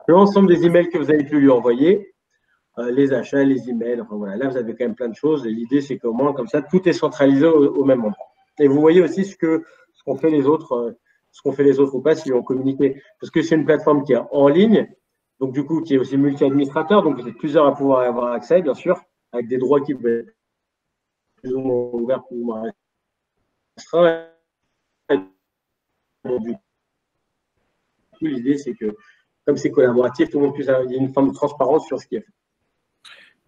L'ensemble des emails que vous avez pu lui envoyer, les achats, les emails, enfin voilà, là, vous avez quand même plein de choses. Et l'idée, c'est qu'au moins, comme ça, tout est centralisé au même endroit. Et vous voyez aussi ce qu'ont fait les autres, ou pas s'ils ont communiqué. Parce que c'est une plateforme qui est en ligne, donc du coup, qui est aussi multi-administrateur, donc vous êtes plusieurs à pouvoir y avoir accès, bien sûr, avec des droits qui peuvent être plus ou moins ouverts, plus ou moins restreints. Du coup, l'idée, c'est que, comme c'est collaboratif, tout le monde puisse avoir une forme de transparence sur ce qui est fait.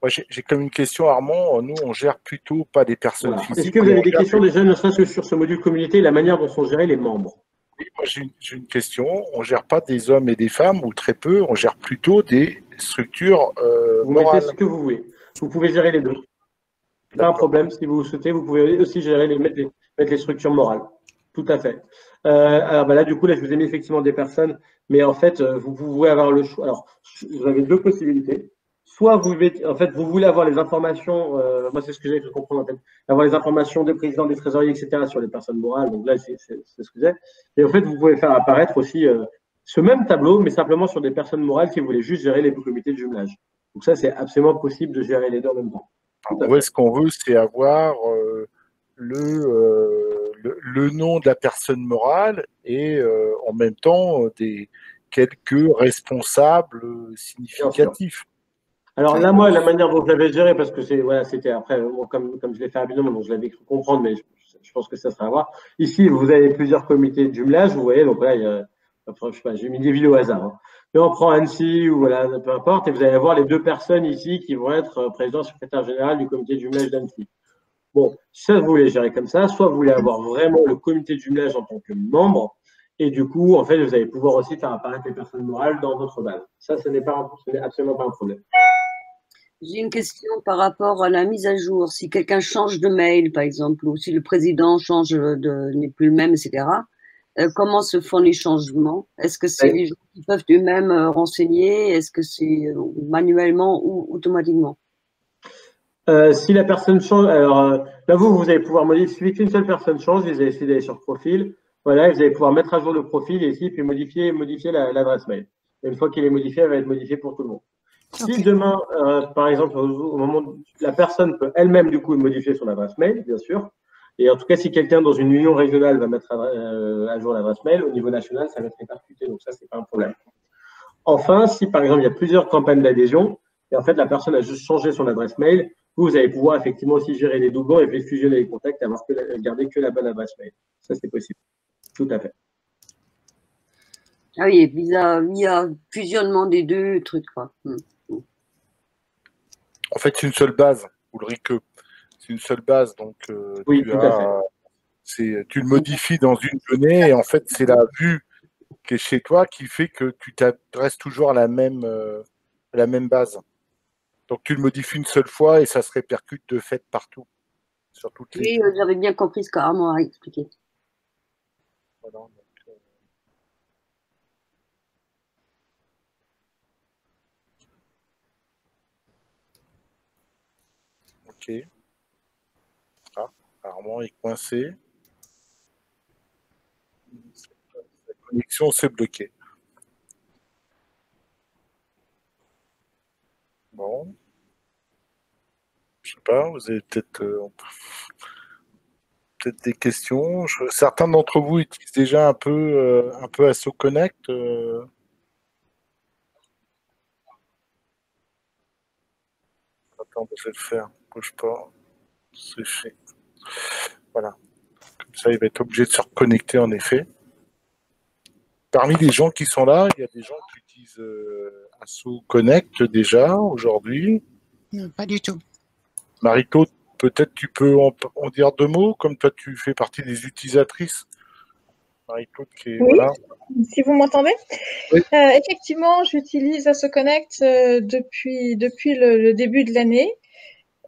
Moi, j'ai comme une question, Armand. Nous, on gère plutôt pas des personnes Voilà. physiques. Est-ce que vous avez des questions déjà, ne serait-ce que sur ce module communauté et la manière dont sont gérés les membres? Oui, moi, j'ai une question. On gère pas des hommes et des femmes, ou très peu. On gère plutôt des structures vous morales. mettez ce que vous voulez. Vous pouvez gérer les deux. Pas un problème. Si vous souhaitez, vous pouvez aussi gérer mettre les structures morales. Tout à fait. Alors là, du coup, là, je vous ai mis effectivement des personnes, mais en fait, vous pouvez avoir le choix. Alors, vous avez deux possibilités. Soit vous voulez avoir les informations, moi c'est ce que j'ai fait comprendre en fait, avoir les informations des présidents, des trésoriers, etc. sur les personnes morales. Donc là, c'est ce que j'ai. Et en fait, vous pouvez faire apparaître aussi ce même tableau, mais simplement sur des personnes morales qui voulaient juste gérer les comités de jumelage. Donc ça, c'est absolument possible de gérer les deux en même temps. Ouais, ce qu'on veut, c'est avoir le nom de la personne morale et en même temps quelques responsables significatifs. Alors là, moi, la manière dont je l'avais géré, parce que c'était après, comme je l'ai fait rapidement, donc je l'avais cru comprendre, mais je pense que ça sera à voir. Ici, vous avez plusieurs comités de jumelage, vous voyez, donc là, je sais pas, j'ai mis des villes au hasard. Hein. Mais on prend Annecy ou voilà, peu importe, et vous allez avoir les deux personnes ici qui vont être président, secrétaire général du comité de jumelage d'Annecy. Bon, soit vous voulez gérer comme ça, soit vous voulez avoir vraiment le comité de jumelage en tant que membre, et du coup, en fait, vous allez pouvoir aussi faire apparaître les personnes morales dans votre base. Ça, ce n'est absolument pas un problème. J'ai une question par rapport à la mise à jour. Si quelqu'un change de mail, par exemple, ou si le président n'est plus le même, etc., comment se font les changements? Est-ce que c'est les gens qui peuvent eux-mêmes renseigner? Est-ce que c'est manuellement ou automatiquement? Si la personne change, alors là, vous allez pouvoir modifier. Si une seule personne change, vous allez essayer d'aller sur profil. Voilà, vous allez pouvoir mettre à jour le profil ici, puis modifier l'adresse mail. Et une fois qu'il est modifié, elle va être modifiée pour tout le monde. Okay. Si demain, par exemple, au moment où la personne peut elle-même du coup modifier son adresse mail, bien sûr. Et en tout cas, si quelqu'un dans une union régionale va mettre à jour l'adresse mail, au niveau national, ça va être répercuté. Donc ça, c'est pas un problème. Enfin, si par exemple il y a plusieurs campagnes d'adhésion, et en fait la personne a juste changé son adresse mail, vous allez pouvoir effectivement aussi gérer les doublons et puis fusionner les contacts et garder que la bonne adresse mail. Ça, c'est possible. Tout à fait. Ah oui, via fusionnement des deux trucs, quoi. En fait, c'est une seule base, Ulrike. C'est une seule base, donc oui, tout à fait. Tu le modifies dans une donnée et en fait, c'est la vue qui est chez toi qui fait que tu t'adresses toujours à la même base. Donc, tu le modifies une seule fois et ça se répercute de fait partout. Sur toutes les... Oui, j'avais bien compris ce qu'Armand a expliqué. Voilà, donc, ok. Ah, Armand est coincé. La connexion s'est bloquée. Bon. Je sais pas, vous avez peut-être des questions. Certains d'entre vous utilisent déjà un peu AssoConnect. Attends, je vais le faire. Bouge pas. C'est fait. Voilà. Comme ça, il va être obligé de se reconnecter en effet. Parmi les gens qui sont là, il y a des gens qui utilisent AssoConnect déjà aujourd'hui. Non, pas du tout. Marie-Claude, peut-être tu peux en dire deux mots, comme toi tu fais partie des utilisatrices. Marie-Claude qui est, oui, voilà. Si vous m'entendez. Oui. Effectivement, j'utilise AssoConnect depuis le début de l'année.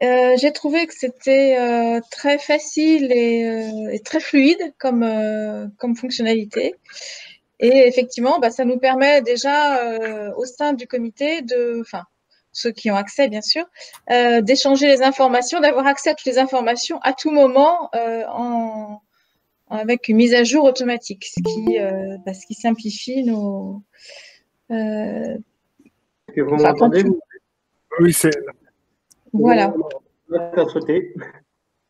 J'ai trouvé que c'était très facile et très fluide comme fonctionnalité. Et effectivement, ça nous permet déjà au sein du comité enfin, ceux qui ont accès bien sûr, d'échanger les informations, d'avoir accès à toutes les informations à tout moment avec une mise à jour automatique, ce qui simplifie nos. Est-ce que vous m'entendez? Oui, c'est. Voilà.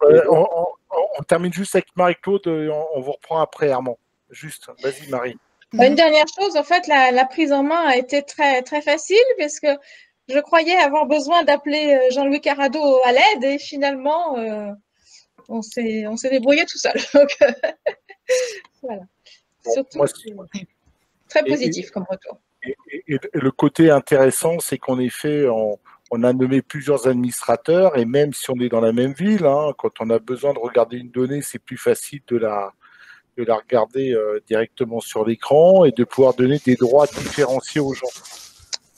On termine juste avec Marie-Claude, on vous reprend après, Armand. Juste, vas-y Marie. Une dernière chose, en fait, la prise en main a été très, très facile parce que je croyais avoir besoin d'appeler Jean-Louis Carrado à l'aide et finalement, on s'est débrouillé tout seul. Donc, voilà. Surtout, très positif comme retour. Et le côté intéressant, c'est qu'en effet, on a nommé plusieurs administrateurs et même si on est dans la même ville, hein, quand on a besoin de regarder une donnée, c'est plus facile de la regarder directement sur l'écran et de pouvoir donner des droits différenciés aux gens.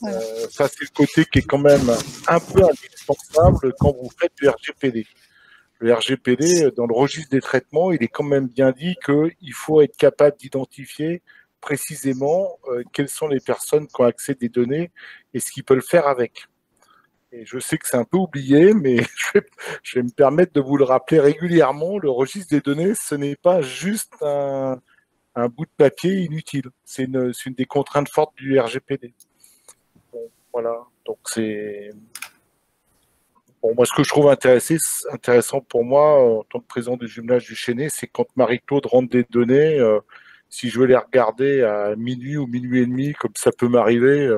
Voilà. Ça, c'est le côté qui est quand même un peu indispensable quand vous faites du RGPD. Le RGPD, dans le registre des traitements, il est quand même bien dit qu'il faut être capable d'identifier précisément quelles sont les personnes qui ont accès à des données et ce qu'ils peuvent faire avec. Et je sais que c'est un peu oublié, mais je vais me permettre de vous le rappeler régulièrement. Le registre des données, ce n'est pas juste un bout de papier inutile. C'est une des contraintes fortes du RGPD. Bon, voilà. Donc c'est... Bon, moi, ce que je trouve intéressant pour moi, en tant que président du jumelage du Chesnay, c'est quand Marie-Claude rentre des données, si je veux les regarder à minuit ou minuit et demi, comme ça peut m'arriver,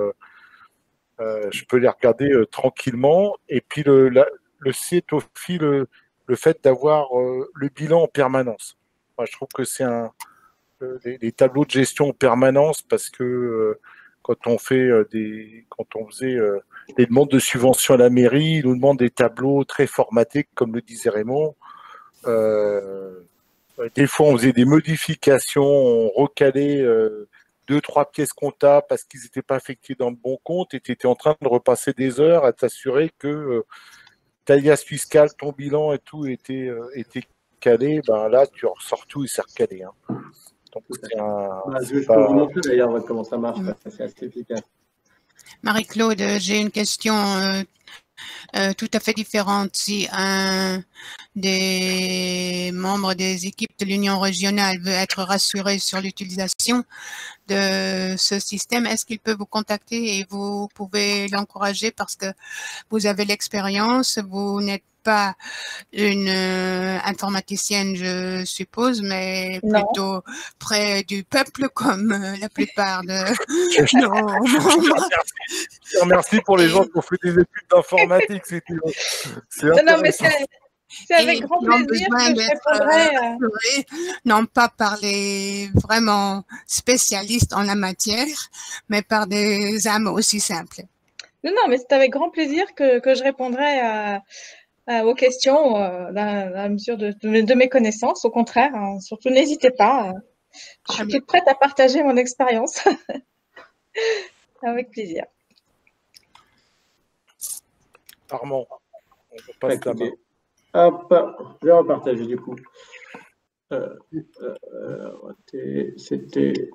je peux les regarder tranquillement. Et puis le site aussi le fait d'avoir le bilan en permanence. Moi, je trouve que c'est les tableaux de gestion en permanence parce que quand on faisait des demandes de subventions à la mairie, ils nous demandent des tableaux très formatés, comme le disait Raymond. Des fois, on faisait des modifications, on recalait 2-3 pièces comptables parce qu'ils n'étaient pas affectés dans le bon compte et tu étais en train de repasser des heures à t'assurer que ta liasse fiscale, ton bilan et tout était calé. Ben là, tu ressors tout et c'est recalé. Hein. Donc, je peux vous montrer d'ailleurs comment ça marche, c'est assez efficace. Marie-Claude, j'ai une question tout à fait différente. Si un des membres des équipes de l'Union régionale veut être rassuré sur l'utilisation de ce système, est-ce qu'il peut vous contacter et vous pouvez l'encourager parce que vous avez l'expérience, vous n'êtes pas une informaticienne, je suppose, mais plutôt près du peuple comme la plupart de nos membres. Je remercie pour les gens qui ont fait des études d'informatique. Non, mais c'est avec grand plaisir que je répondrai. Non pas par les vraiment spécialistes en la matière, mais par des âmes aussi simples. Non, mais c'est avec grand plaisir que je répondrai aux questions à la mesure de mes connaissances. Au contraire, hein, surtout n'hésitez pas. Je suis toute prête à partager mon expérience. Avec plaisir. Armand, on passe la main. Hop, je vais repartager du coup. C'était...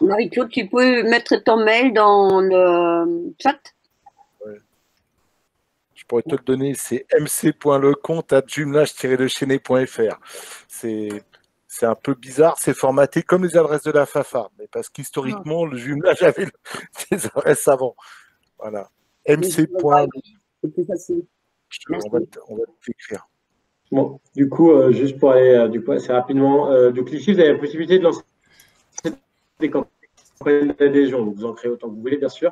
Marie-Claude, tu peux mettre ton mail dans le chat? Ouais. Je pourrais te le donner, c'est mc.leconte@jumelage-lechesnay.fr. C'est un peu bizarre, c'est formaté comme les adresses de la FAFA, mais parce qu'historiquement, le jumelage avait des adresses avant. Voilà. mc. C'est plus facile. On va t'écrire. Bon, du coup, juste pour aller assez rapidement, donc ici, vous avez la possibilité de lancer des campagnes d'adhésion. Vous en créez autant que vous voulez, bien sûr.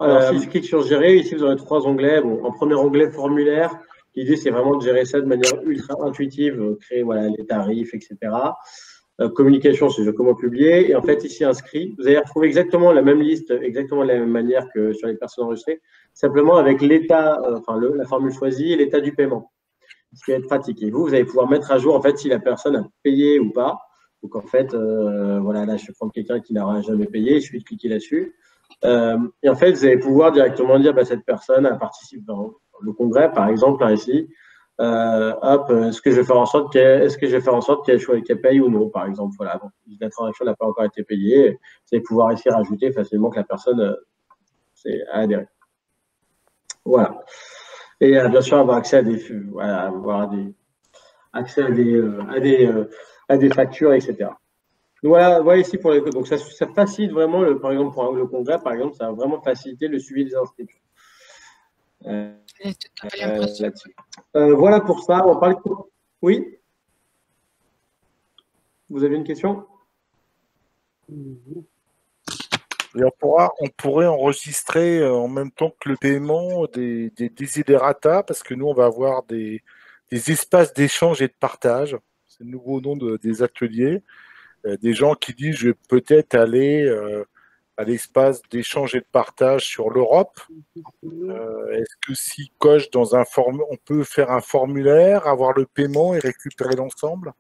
Alors, si je clique sur gérer, ici, vous aurez 3 onglets. Bon, en premier onglet, formulaire. L'idée, c'est vraiment de gérer ça de manière ultra intuitive, créer les tarifs, etc. Communication, c'est comment publier. Et en fait, ici, inscrit. Vous allez retrouver exactement la même liste, exactement de la même manière que sur les personnes enregistrées, simplement avec l'état, la formule choisie et l'état du paiement, ce qui va être pratique. Et vous allez pouvoir mettre à jour, en fait, si la personne a payé ou pas. Donc, en fait, là, je vais prendre quelqu'un qui n'aura jamais payé. Il suffit de cliquer là-dessus. Et en fait, vous allez pouvoir directement dire, cette personne, elle participe dans le congrès, par exemple, là, ici. est-ce que je vais faire en sorte qu'elle paye ou non, par exemple. Voilà, bon, la transaction n'a pas encore été payée. Vous allez pouvoir ici rajouter facilement que la personne a adhéré. Voilà. Et bien sûr, avoir accès à des factures, etc. Voilà ici pour les codes. Donc, ça facilite vraiment, par exemple, pour le congrès, par exemple, ça va vraiment faciliter le suivi des inscriptions. Voilà pour ça. On parle de... Oui. Vous avez une question? Et on pourrait enregistrer en même temps que le paiement des desiderata, parce que nous, on va avoir des espaces d'échange et de partage. C'est le nouveau nom des ateliers. Des gens qui disent, je vais peut-être aller à l'espace d'échange et de partage sur l'Europe. Est-ce que s'ils cochent dans on peut faire un formulaire, avoir le paiement et récupérer l'ensemble?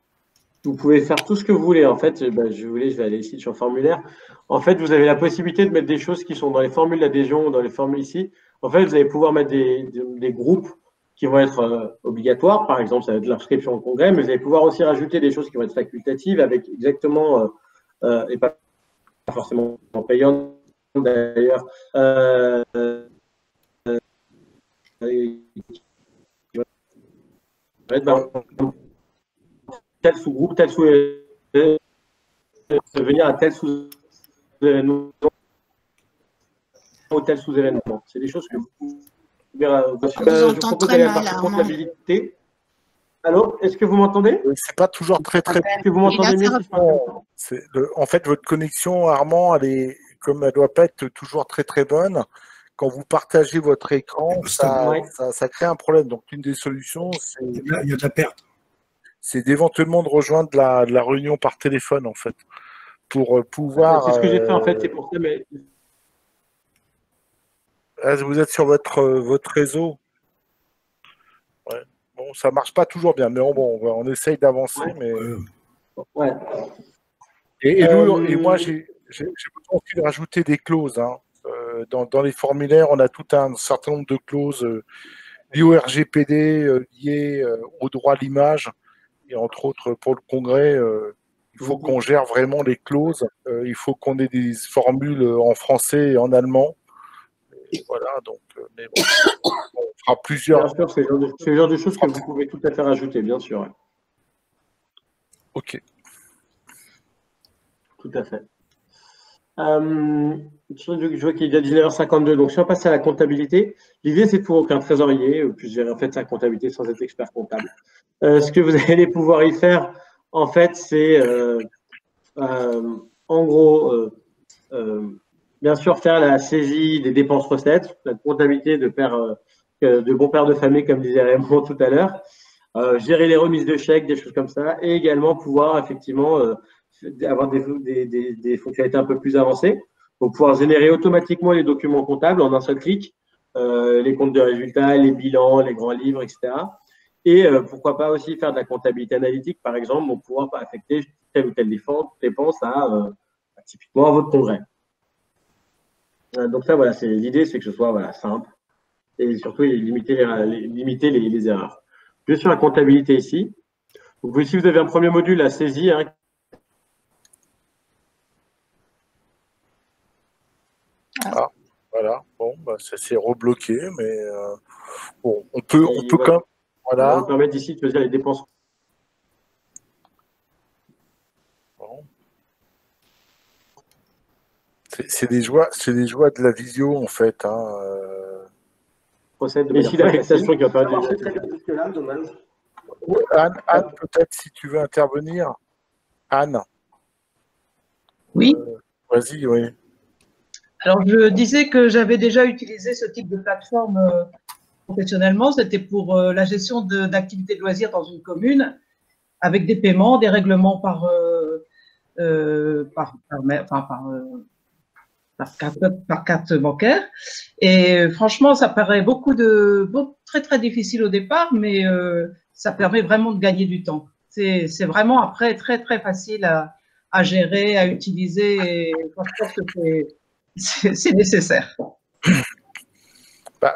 Vous pouvez faire tout ce que vous voulez. En fait, je vais aller ici sur formulaire. En fait, vous avez la possibilité de mettre des choses qui sont dans les formules d'adhésion, dans les formules ici. En fait, vous allez pouvoir mettre des groupes qui vont être obligatoires. Par exemple, ça va être l'inscription au congrès, mais vous allez pouvoir aussi rajouter des choses qui vont être facultatives avec exactement, et pas forcément payantes d'ailleurs, tel sous-groupe, tel sous-événement, venir à tel sous-événement ou tel sous-événement. C'est des choses que vous pouvez je propose d'aller à la partie comptabilité. Allô, est-ce que vous m'entendez? C'est pas toujours très bien. Est-ce que vous m'entendez mieux? En fait, votre connexion, Armand, comme elle doit pas être toujours très bonne, quand vous partagez votre écran, ça crée un problème. Donc, une des solutions, il y a de la perte. C'est d'éventuellement de rejoindre la réunion par téléphone, en fait, pour pouvoir... C'est ce que j'ai fait, en fait, c'est pour ça, mais... Vous êtes sur votre réseau. Ouais. Bon, ça marche pas toujours bien, mais bon, on essaye d'avancer. Mais... Ouais. Et moi, j'ai besoin aussi de rajouter des clauses. Hein. Dans les formulaires, on a tout un certain nombre de clauses liées au RGPD, liées au droit à l'image. Et entre autres, pour le congrès, il faut qu'on gère vraiment les clauses. Il faut qu'on ait des formules en français et en allemand. Et voilà, donc, mais bon, on fera plusieurs. Bien sûr, c'est le genre de choses que vous pouvez tout à fait rajouter, bien sûr. Ouais. Ok. Tout à fait. Je vois qu'il est déjà 19h52, donc si on passe à la comptabilité, l'idée c'est pour qu'un trésorier puisse gérer en fait sa comptabilité sans être expert comptable. Ce que vous allez pouvoir y faire, en fait, c'est en gros, bien sûr, faire la saisie des dépenses-recettes, la comptabilité de bon père de famille, comme disait Raymond tout à l'heure, gérer les remises de chèques, des choses comme ça, et également pouvoir effectivement avoir des fonctionnalités un peu plus avancées pour pouvoir générer automatiquement les documents comptables en un seul clic, les comptes de résultats, les bilans, les grands livres, etc. Et pourquoi pas aussi faire de la comptabilité analytique, par exemple, pour pouvoir affecter telle ou telle dépense typiquement à votre congrès. Donc ça, voilà, l'idée, c'est que ce soit simple et surtout limiter les erreurs. Je vais sur la comptabilité ici. Donc, si vous avez un premier module, la saisie. Hein, voilà. Bon, ça s'est rebloqué, mais bon, on peut quand même. Voilà. On va permettre ici de choisir les dépenses. Bon. C'est des joies de la visio, en fait. Hein, Et ici, l'affectation qui va pas jusque-là, dommage. Anne, peut-être si tu veux intervenir. Anne. Oui. Vas-y, oui. Alors, je disais que j'avais déjà utilisé ce type de plateforme professionnellement. C'était pour la gestion d'activités de loisirs dans une commune, avec des paiements, des règlements par carte bancaire. Et franchement, ça paraît très, très difficile au départ, mais ça permet vraiment de gagner du temps. C'est vraiment après très, très facile à gérer, à utiliser. Et je pense que c'est nécessaire.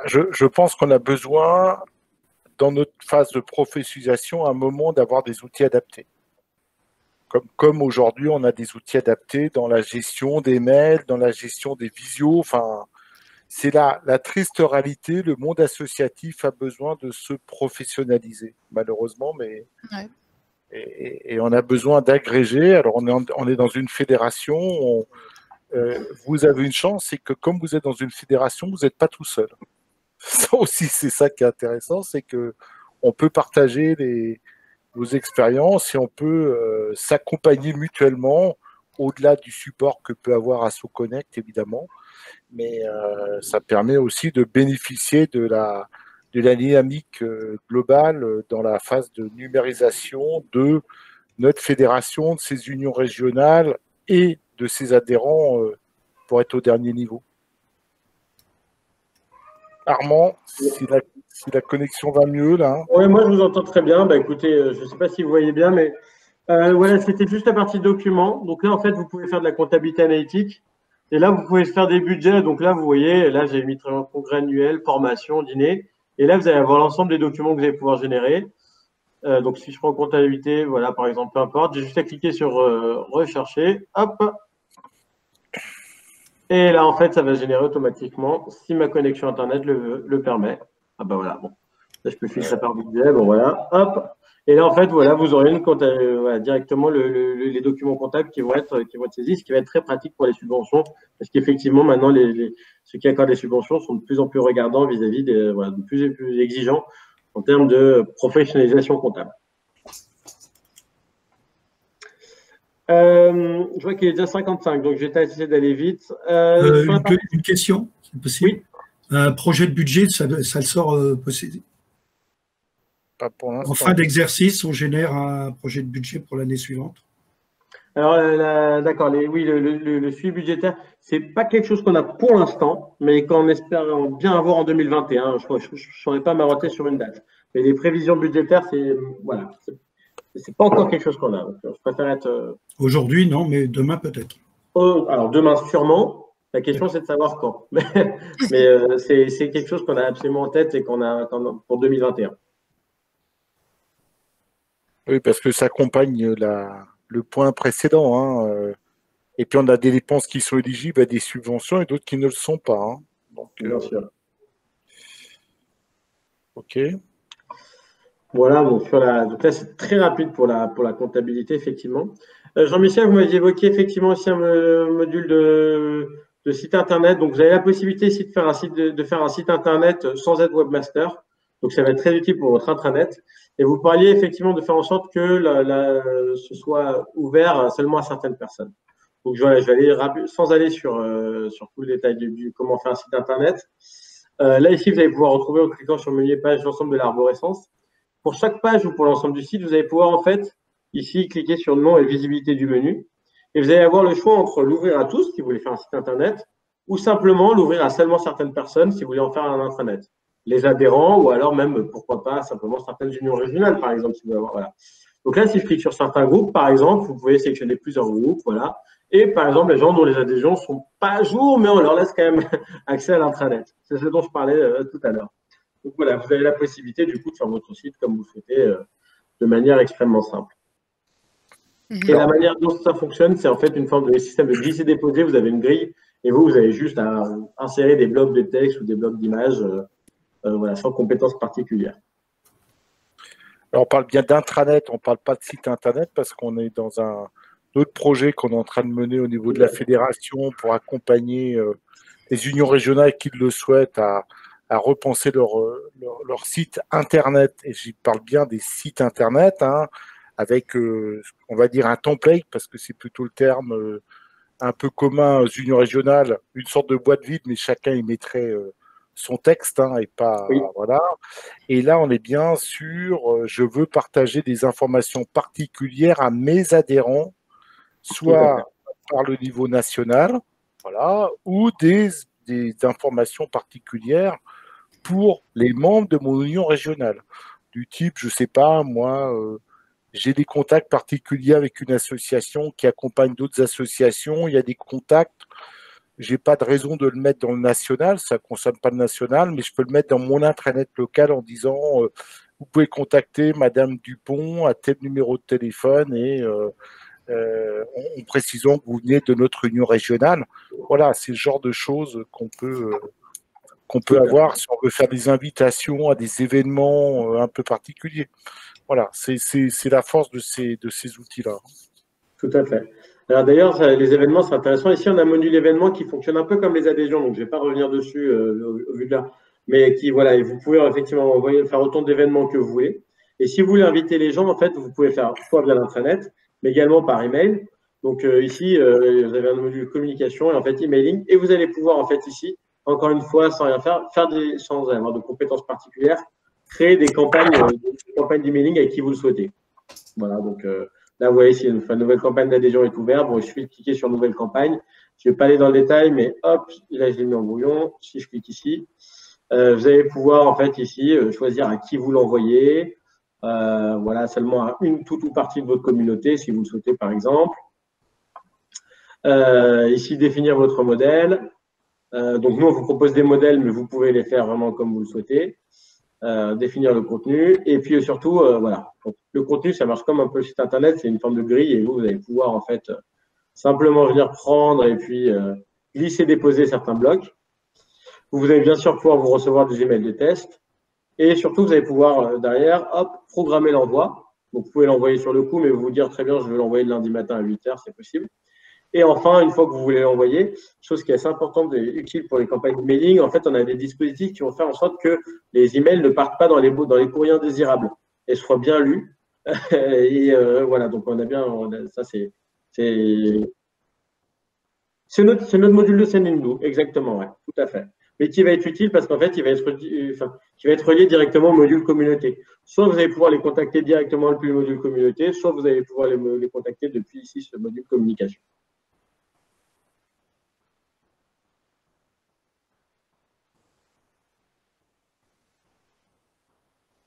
Je pense qu'on a besoin dans notre phase de professionnalisation un moment d'avoir des outils adaptés. Comme aujourd'hui, on a des outils adaptés dans la gestion des mails, dans la gestion des visios. Enfin, c'est la triste réalité. Le monde associatif a besoin de se professionnaliser, malheureusement, mais Ouais. et on a besoin d'agréger. Alors, on est dans une fédération. Vous avez une chance, c'est que comme vous êtes dans une fédération, vous n'êtes pas tout seul. Ça aussi, c'est ça qui est intéressant, c'est que on peut partager nos expériences et on peut s'accompagner mutuellement au-delà du support que peut avoir AssoConnect, évidemment. Mais ça permet aussi de bénéficier de la dynamique globale dans la phase de numérisation de notre fédération, de ses unions régionales et de ses adhérents pour être au dernier niveau. Armand, si la connexion va mieux, là. Oui, moi, je vous entends très bien. Bah, écoutez, je ne sais pas si vous voyez bien, mais voilà, c'était juste la partie documents. Donc là, en fait, vous pouvez faire de la comptabilité analytique. Et là, vous pouvez faire des budgets. Donc là, vous voyez, là, j'ai mis congrès annuel, formation, dîner. Et là, vous allez avoir l'ensemble des documents que vous allez pouvoir générer. Donc, si je prends comptabilité, voilà, par exemple, peu importe, j'ai juste à cliquer sur rechercher. Hop. Et là, en fait, ça va générer automatiquement si ma connexion Internet le permet. Ah ben voilà, bon. Là, je peux filtrer par budget. Bon, voilà. Hop. Et là, en fait, voilà, vous aurez directement les documents comptables qui vont être saisis, ce qui va être très pratique pour les subventions. Parce qu'effectivement, maintenant, ceux qui accordent les subventions sont de plus en plus regardants vis-à-vis de plus en plus exigeants en termes de professionnalisation comptable. Je vois qu'il est déjà 55, donc je vais essayer d'aller vite. Une question, c'est possible? Oui. Un projet de budget, ça le sort possible. Pas pour l'instant. En fin d'exercice, on génère un projet de budget pour l'année suivante. Alors, d'accord, oui, le suivi budgétaire, c'est pas quelque chose qu'on a pour l'instant, mais qu'on espère bien avoir en 2021. Je ne saurais pas m'arrêter sur une date. Mais les prévisions budgétaires, voilà, c'est pas encore quelque chose qu'on a. Donc, je préfère être. Aujourd'hui, non, mais demain peut-être. Alors, demain, sûrement. La question, c'est de savoir quand. Mais c'est quelque chose qu'on a absolument en tête et qu'on a pour 2021. Oui, parce que ça accompagne le point précédent. Hein. Et puis, on a des dépenses qui sont éligibles à des subventions et d'autres qui ne le sont pas. Hein. Donc, bien sûr. OK. Voilà, donc là, c'est très rapide pour la comptabilité, effectivement. Jean-Michel, vous m'aviez évoqué effectivement aussi un module de site Internet. Donc, vous avez la possibilité ici de faire un site Internet sans être webmaster. Donc, ça va être très utile pour votre intranet. Et vous parliez effectivement de faire en sorte que ce soit ouvert seulement à certaines personnes. Donc, je vais aller sans aller sur tout le détail du comment faire un site Internet. Là, ici, vous allez pouvoir retrouver en cliquant sur le menu page l'ensemble de l'arborescence. Pour chaque page ou pour l'ensemble du site, vous allez pouvoir en fait, ici, cliquer sur le nom et visibilité du menu. Et vous allez avoir le choix entre l'ouvrir à tous, si vous voulez faire un site Internet, ou simplement l'ouvrir à seulement certaines personnes, si vous voulez en faire un intranet. Les adhérents, ou alors même, pourquoi pas, simplement certaines unions régionales, par exemple, si vous voulez avoir, voilà. Donc là, si je clique sur certains groupes, par exemple, vous pouvez sélectionner plusieurs groupes, voilà. Et par exemple, les gens dont les adhésions ne sont pas à jour, mais on leur laisse quand même accès à l'intranet. C'est ce dont je parlais tout à l'heure. Donc voilà, vous avez la possibilité du coup de faire votre site comme vous le souhaitez de manière extrêmement simple. Et la manière dont ça fonctionne, c'est en fait une forme de système de glisser-déposer. Vous avez une grille et vous avez juste à insérer des blocs de texte ou des blocs d'images voilà, sans compétences particulières. Alors, on parle bien d'intranet, on ne parle pas de site Internet parce qu'on est dans un autre projet qu'on est en train de mener au niveau de la fédération pour accompagner les unions régionales qui le souhaitent à repenser leur site Internet. Et j'y parle bien des sites Internet, hein, avec, on va dire, un template, parce que c'est plutôt le terme un peu commun aux unions régionales, une sorte de boîte vide, mais chacun y mettrait son texte, hein, et pas, oui. Voilà. Et là, on est bien sur, je veux partager des informations particulières à mes adhérents, soit par le niveau national, voilà, ou des informations particulières pour les membres de mon union régionale. Du type, je ne sais pas, moi, j'ai des contacts particuliers avec une association qui accompagne d'autres associations, il y a des contacts, je n'ai pas de raison de le mettre dans le national, ça ne concerne pas le national, mais je peux le mettre dans mon intranet local en disant vous pouvez contacter Madame Dupont à tel numéro de téléphone et en précisant que vous venez de notre union régionale. Voilà, c'est le genre de choses qu'on peut avoir si on veut faire des invitations à des événements un peu particuliers. Voilà, c'est la force de ces outils-là. Tout à fait. Alors d'ailleurs, les événements, c'est intéressant. Ici, on a un module événement qui fonctionne un peu comme les adhésions, donc je ne vais pas revenir dessus au vu de là, mais qui, voilà, et vous pouvez effectivement faire autant d'événements que vous voulez. Et si vous voulez inviter les gens, en fait, vous pouvez faire soit via l'intranet, mais également par email. Donc ici, vous avez un module communication et en fait emailing, et vous allez pouvoir en fait ici, encore une fois, sans rien faire, sans avoir de compétences particulières, créer des campagnes d'emailing avec qui vous le souhaitez. Voilà, donc là, vous voyez, si une nouvelle campagne d'adhésion est ouverte, bon, il suffit de cliquer sur nouvelle campagne. Je ne vais pas aller dans le détail, mais hop, là, je l'ai mis en brouillon. Si je clique ici, vous allez pouvoir en fait ici choisir à qui vous l'envoyez. Voilà, seulement à une toute ou partie de votre communauté, si vous le souhaitez, par exemple. Ici, définir votre modèle. Donc, nous, on vous propose des modèles, mais vous pouvez les faire vraiment comme vous le souhaitez. Définir le contenu. Et puis, surtout, voilà. Donc, le contenu, ça marche comme un peu le site Internet. C'est une forme de grille et vous allez pouvoir, en fait, simplement venir prendre et puis glisser, déposer certains blocs. Vous allez bien sûr pouvoir vous recevoir des emails de test. Et surtout, vous allez pouvoir, derrière, hop, programmer l'envoi. Donc, vous pouvez l'envoyer sur le coup, mais vous dire très bien, je veux l'envoyer le lundi matin à 8 h, c'est possible. Et enfin, une fois que vous voulez l'envoyer, chose qui est assez importante et utile pour les campagnes de mailing, en fait, on a des dispositifs qui vont faire en sorte que les emails ne partent pas dans les courriers indésirables et soient bien lus. Et voilà, donc on a bien, ça c'est notre module de Sendinblue, exactement, ouais, tout à fait. Mais qui va être utile parce qu'en fait, qui va être relié directement au module communauté. Soit vous allez pouvoir les contacter directement depuis le module communauté, soit vous allez pouvoir les contacter depuis ici, ce module communication.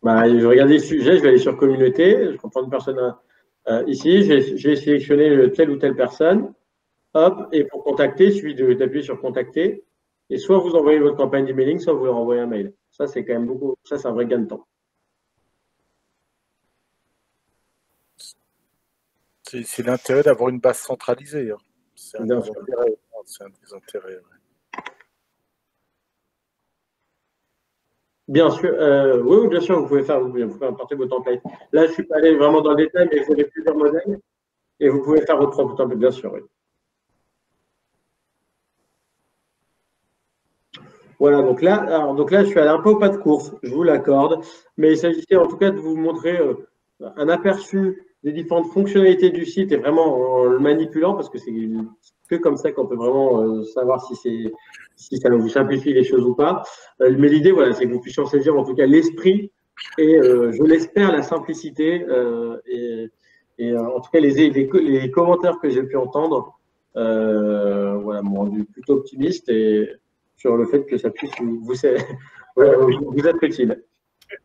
Bah, je vais regarder le sujet, je vais aller sur communauté, je comprends une personne ici, je vais sélectionner telle ou telle personne, hop, et pour contacter, il suffit d'appuyer sur contacter, et soit vous envoyez votre campagne d'emailing, soit vous leur envoyez un mail. Ça, c'est quand même beaucoup, ça, c'est un vrai gain de temps. C'est l'intérêt d'avoir une base centralisée. Hein. C'est un des intérêts. Ouais. Bien sûr, oui, bien sûr, vous pouvez importer vos templates. Là, je ne suis pas allé vraiment dans le détail, mais vous avez plusieurs modèles et vous pouvez faire votre propre template, bien sûr. Oui. Voilà, donc là, je suis allé un peu au pas de course, je vous l'accorde, mais il s'agissait en tout cas de vous montrer un aperçu des différentes fonctionnalités du site et vraiment en le manipulant, parce que c'est que comme ça qu'on peut vraiment savoir si ça vous simplifie les choses ou pas. Mais l'idée, voilà, c'est que vous puissiez en saisir en tout cas l'esprit et, je l'espère, la simplicité et en tout cas les commentaires que j'ai pu entendre voilà, m'ont rendu plutôt optimiste et sur le fait que ça puisse vous être utile.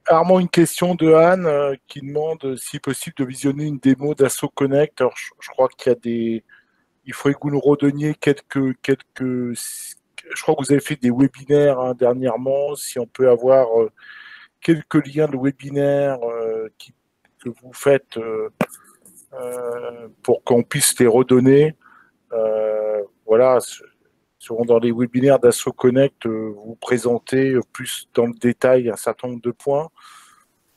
Armand, une question de Anne qui demande si possible de visionner une démo d'Asso Connect. Alors, je crois qu'il y a il faudrait que vous nous redonniez quelques. Je crois que vous avez fait des webinaires dernièrement. Si on peut avoir quelques liens de webinaires que vous faites pour qu'on puisse les redonner. Voilà. Souvent dans les webinaires d'Asso Connect, vous présentez plus dans le détail un certain nombre de points.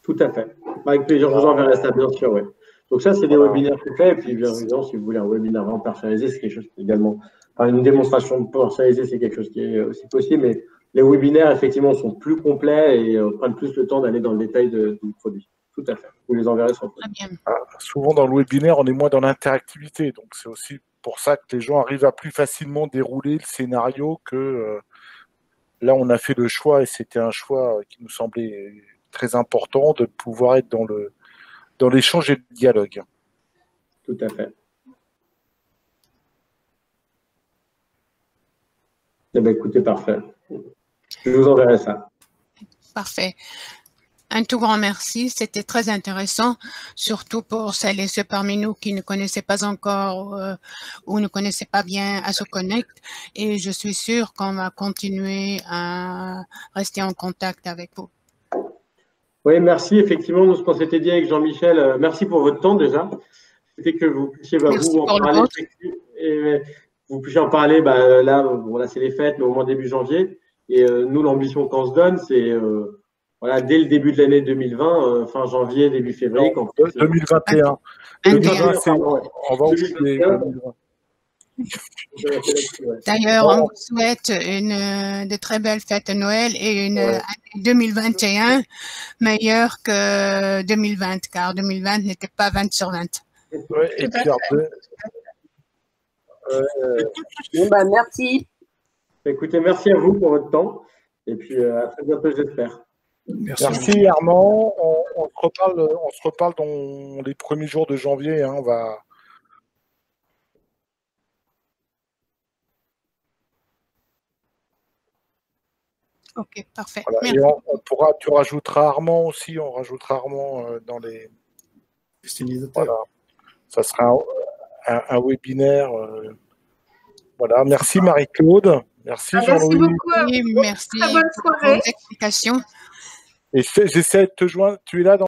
Tout à fait. Avec plaisir, je vous enverrai ça, bien sûr. Ouais. Donc ça, c'est des webinaires que je fais. Et puis, bien évidemment, si vous voulez un webinaire vraiment personnalisé, c'est quelque chose qui est également… Enfin, une démonstration personnalisée, c'est quelque chose qui est aussi possible. Mais les webinaires, effectivement, sont plus complets et prennent plus le temps d'aller dans le détail du produit. Tout à fait. Vous les enverrez sur le produit. Souvent, dans le webinaire, on est moins dans l'interactivité. Donc, c'est aussi pour ça que les gens arrivent à plus facilement dérouler le scénario que là, on a fait le choix et c'était un choix qui nous semblait très important de pouvoir être dans l'échange et le dialogue. Tout à fait. Eh bien, écoutez, parfait. Je vous enverrai ça. Parfait. Un tout grand merci, c'était très intéressant, surtout pour celles et ceux parmi nous qui ne connaissaient pas encore ou ne connaissaient pas bien Asso Connect. Et je suis sûre qu'on va continuer à rester en contact avec vous. Oui, merci. Effectivement, nous, ce qu'on s'était dit avec Jean-Michel, merci pour votre temps déjà. C'était que vous puissiez vous en parler. Et vous puissiez en parler, là, bon, là c'est les fêtes, mais au moins début janvier. Et nous, l'ambition qu'on se donne, c'est voilà, dès le début de l'année 2020, fin janvier, début février. 2021. 2021, on va aussi les 2020. D'ailleurs, on vous souhaite de très belles fêtes de Noël et une année 2021 meilleure que 2020, car 2020 n'était pas 20 sur 20. Ouais, et puis merci. Écoutez, merci à vous pour votre temps. Et puis, à très bientôt, j'espère. Merci Armand. On se reparle dans les premiers jours de janvier. Hein. On va... Ok, parfait. Voilà. Merci. Et tu rajouteras Armand aussi. On rajoutera Armand dans les... Voilà. Ça sera un webinaire. Voilà. Merci Marie-Claude. Merci Jean-Louis. Merci beaucoup. Merci. Très bonne soirée. Pour vos explications. Et j'essaie de te joindre. Tu es là dans